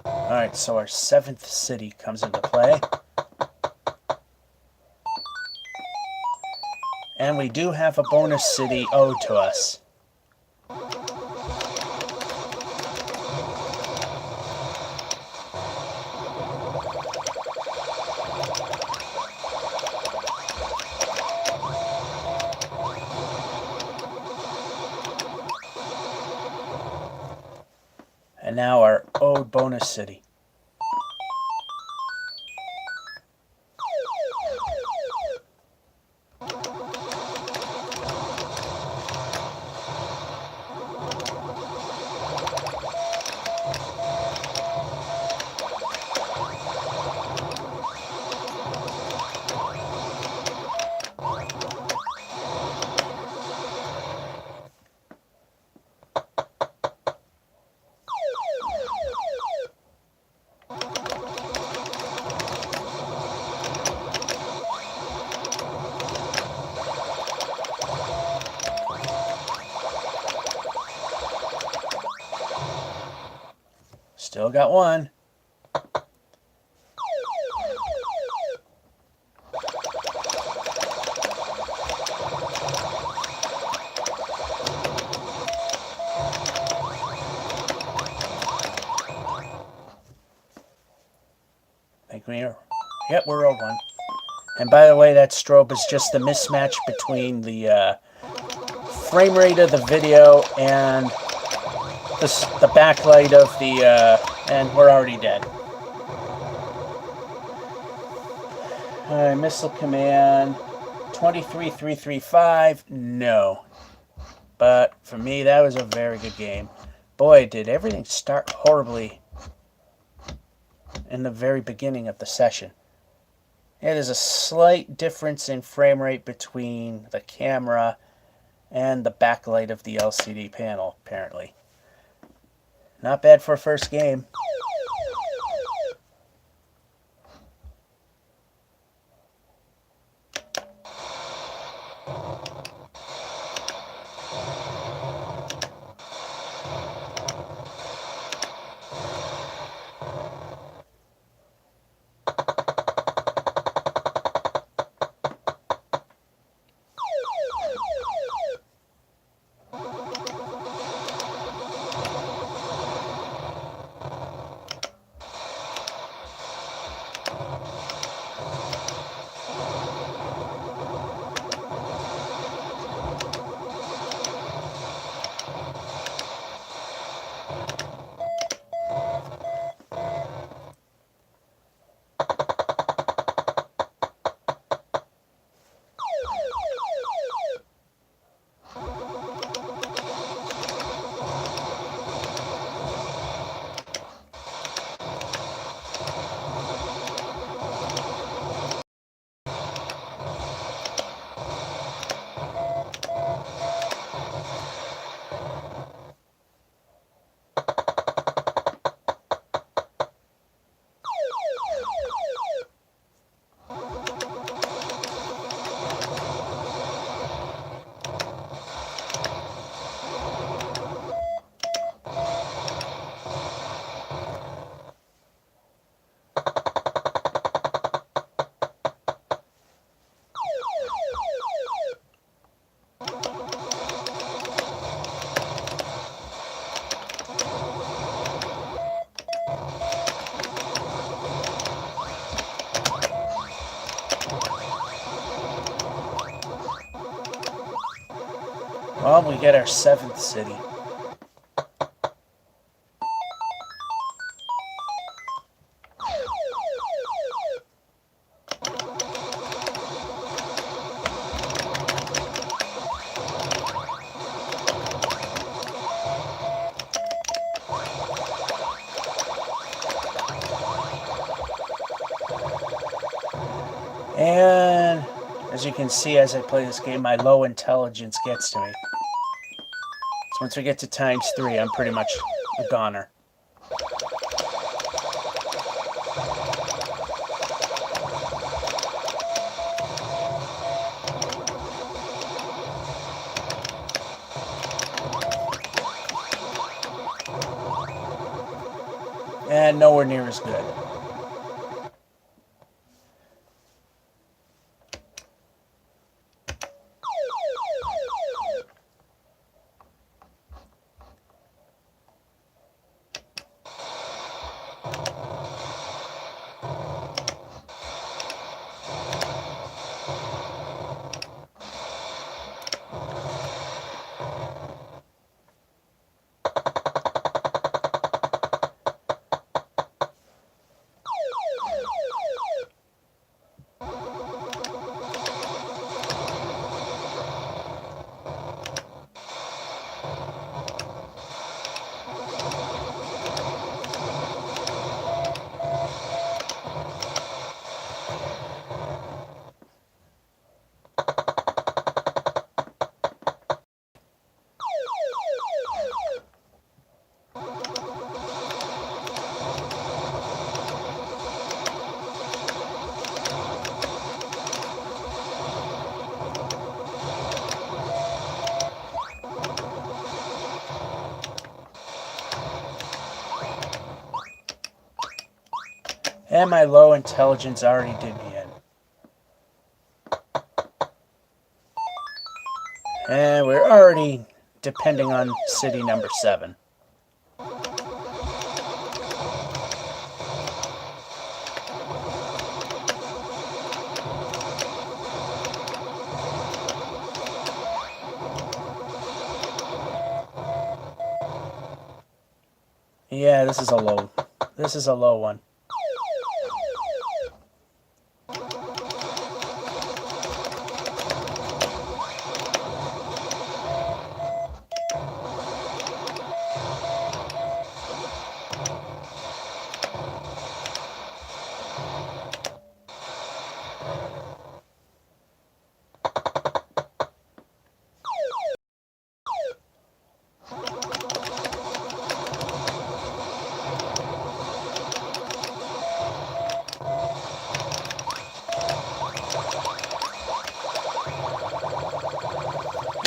Alright, so our 7th city comes into play. And we do have a bonus city owed to us. And now our owed bonus city. Still got one. I think we're owed one. And by the way, that strobe is just the mismatch between the frame rate of the video and the backlight of the, and we're already dead. Alright, Missile Command, 23335, no. But for me, that was a very good game. Boy, did everything start horribly in the very beginning of the session. Yeah, there's a slight difference in frame rate between the camera and the backlight of the LCD panel, apparently. Not bad for a first game. Well, we get our 7th city. And as you can see as I play this game, my low intelligence gets to me. So once we get to ×3, I'm pretty much a goner. And nowhere near as good. And my low intelligence already did me in. And we're already depending on city number 7. Yeah, this is a low one.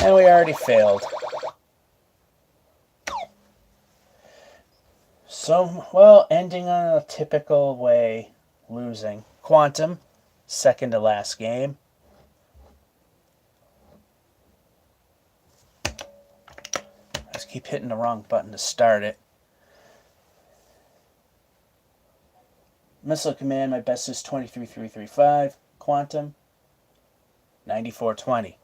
And we already failed. So, well, ending on a typical way, losing. Quantum, second to last game. I just keep hitting the wrong button to start it. Missile Command, my best is 23335. Quantum, 9420.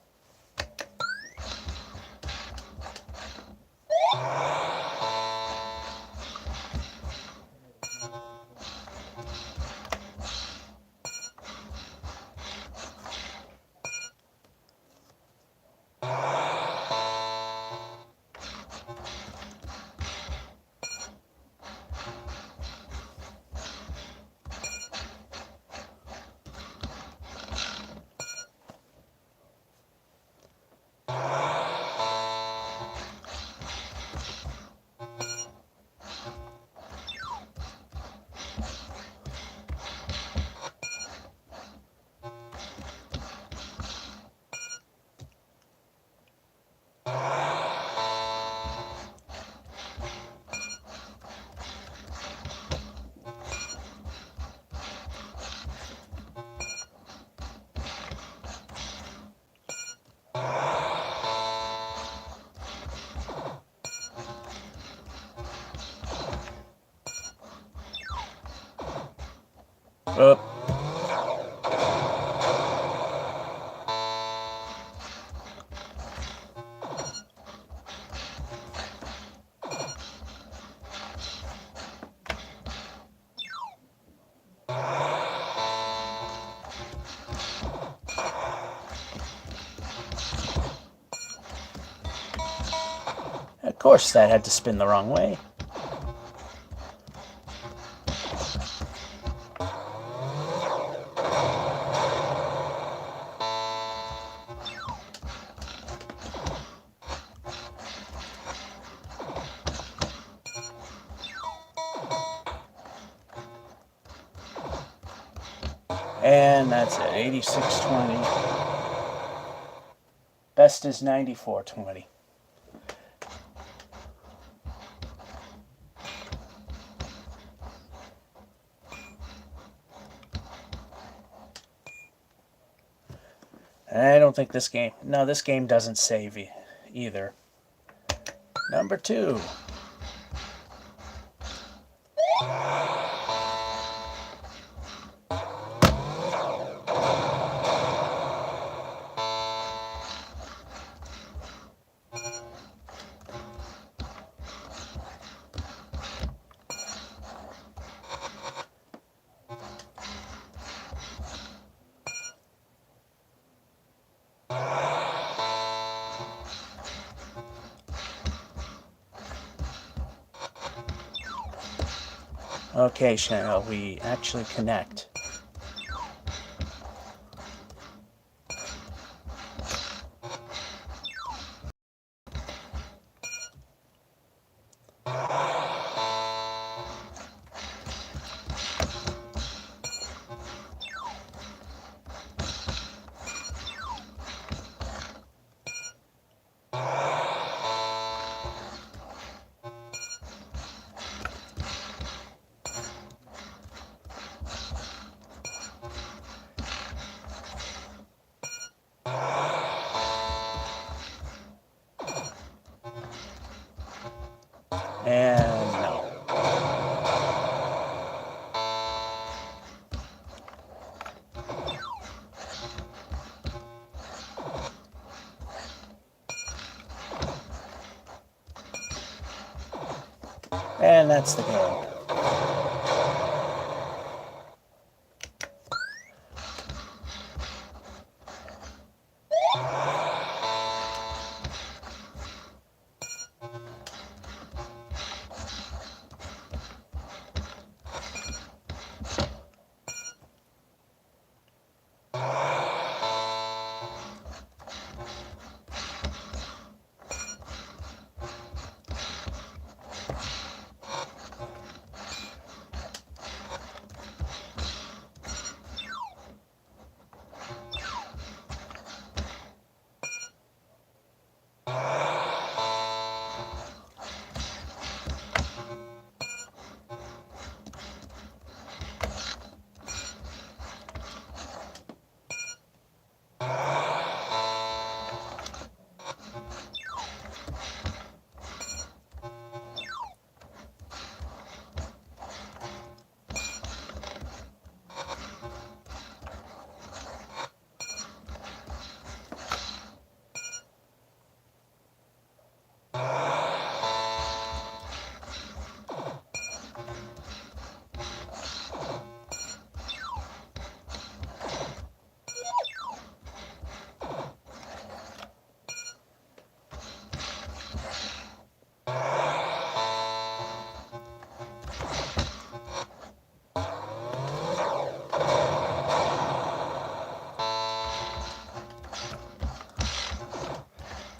Oh. course, that had to spin the wrong way. And that's it, 8620. Best is 9420. I don't think this game... No, this game doesn't save either. Number 2. Okay, shall we actually connect? And no. And that's the game.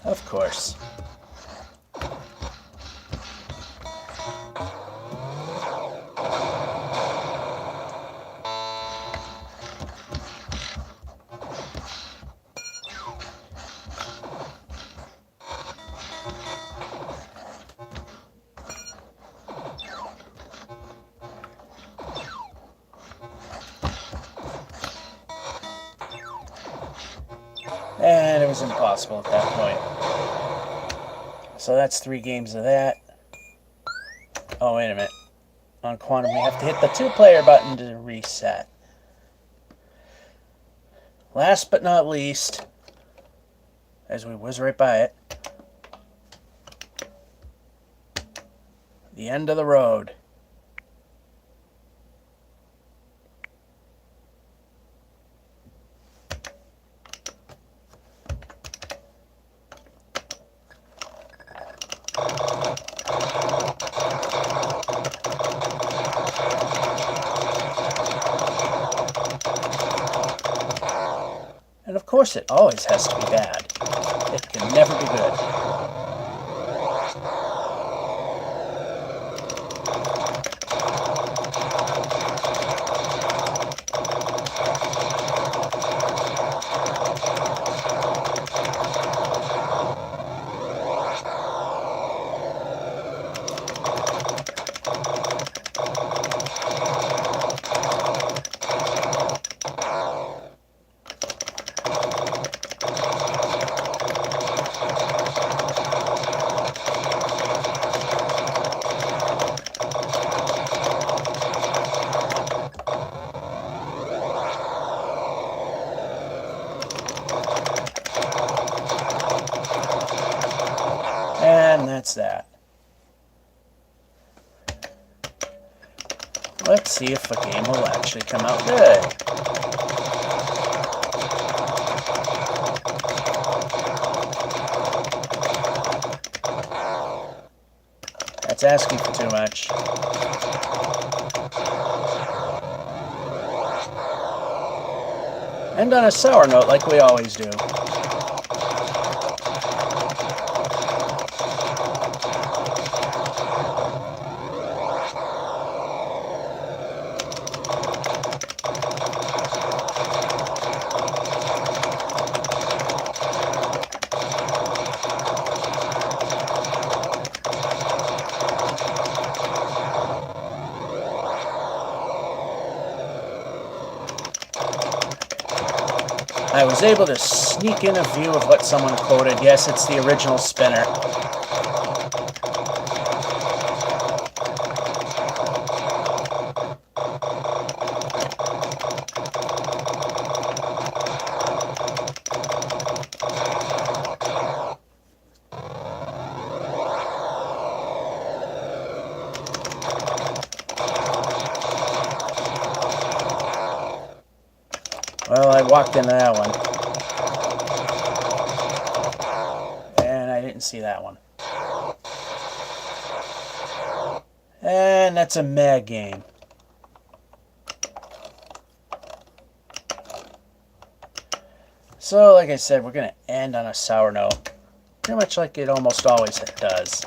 Of course. And it was impossible at that point. So that's 3 games of that. Oh, wait a minute. On Quantum, we have to hit the 2-player button to reset. Last but not least, as we whiz right by it, the end of the road. course it always has to be bad. It can never be good. And that's that. Let's see if the game will actually come out good. That's asking for too much. End on a sour note like we always do. I was able to sneak in a view of what someone quoted. Yes, it's the original spinner. Well, I walked into that one. And I didn't see that one. And that's a meh game. So, like I said, we're going to end on a sour note. Pretty much like it almost always does.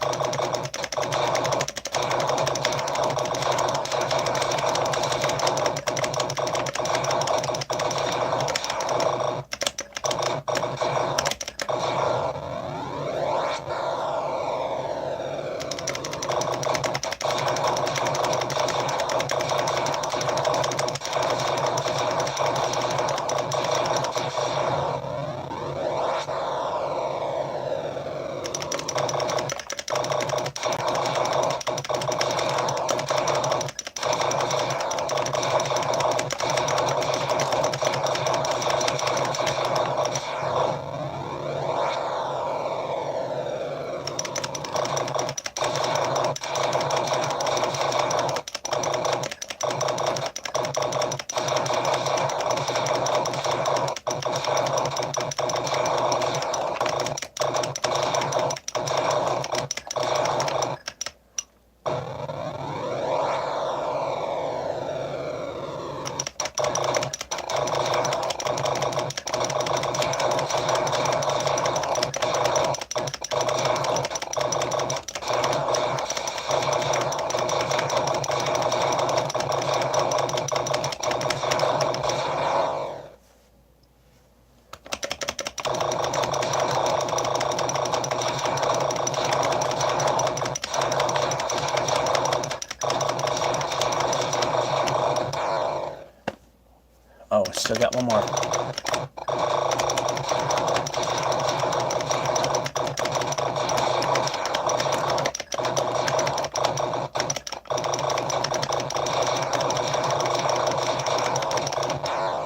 Oh, still got one more.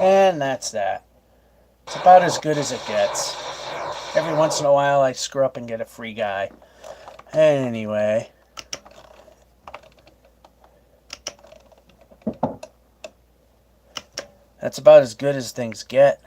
And that's that. It's about as good as it gets. Every once in a while I screw up and get a free guy. Anyway. That's about as good as things get.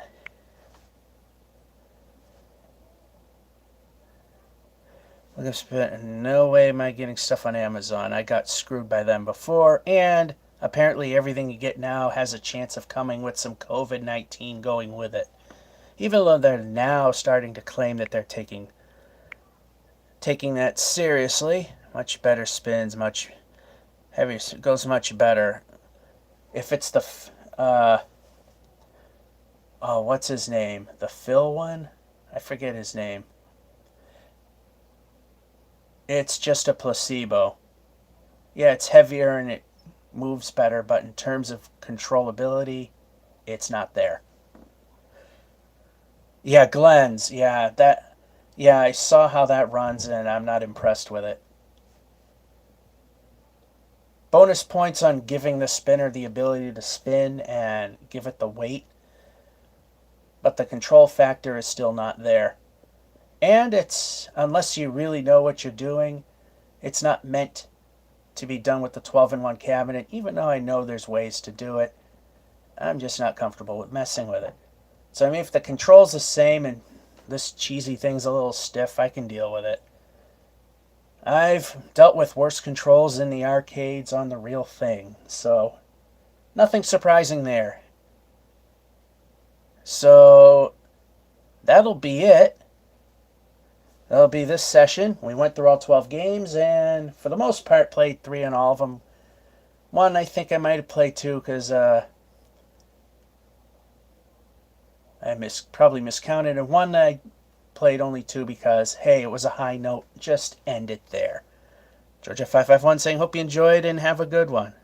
Look, I've spent no way am I getting stuff on Amazon. I got screwed by them before, and apparently everything you get now has a chance of coming with some COVID-19 going with it. Even though they're now starting to claim that they're taking that seriously. Much better spins, much heavier, goes much better. If it's the what's his name? The Phil one? I forget his name. It's just a placebo. Yeah, it's heavier and it moves better, but in terms of controllability, it's not there. Yeah, Glenn's. Yeah, I saw how that runs and I'm not impressed with it. Bonus points on giving the spinner the ability to spin and give it the weight, but the control factor is still not there. And it's, unless you really know what you're doing, it's not meant to be done with the 12-in-1 cabinet, even though I know there's ways to do it. I'm just not comfortable with messing with it. So, I mean, if the control's the same and this cheesy thing's a little stiff, I can deal with it. I've dealt with worse controls in the arcades on the real thing, so nothing surprising there. So, that'll be it. That'll be this session. We went through all 12 games and, for the most part, played 3 on all of them. One, I think I might have played 2 because I probably miscounted. And one, I played only 2 because, hey, it was a high note. Just end it there. Georgia551 saying, hope you enjoyed and have a good one.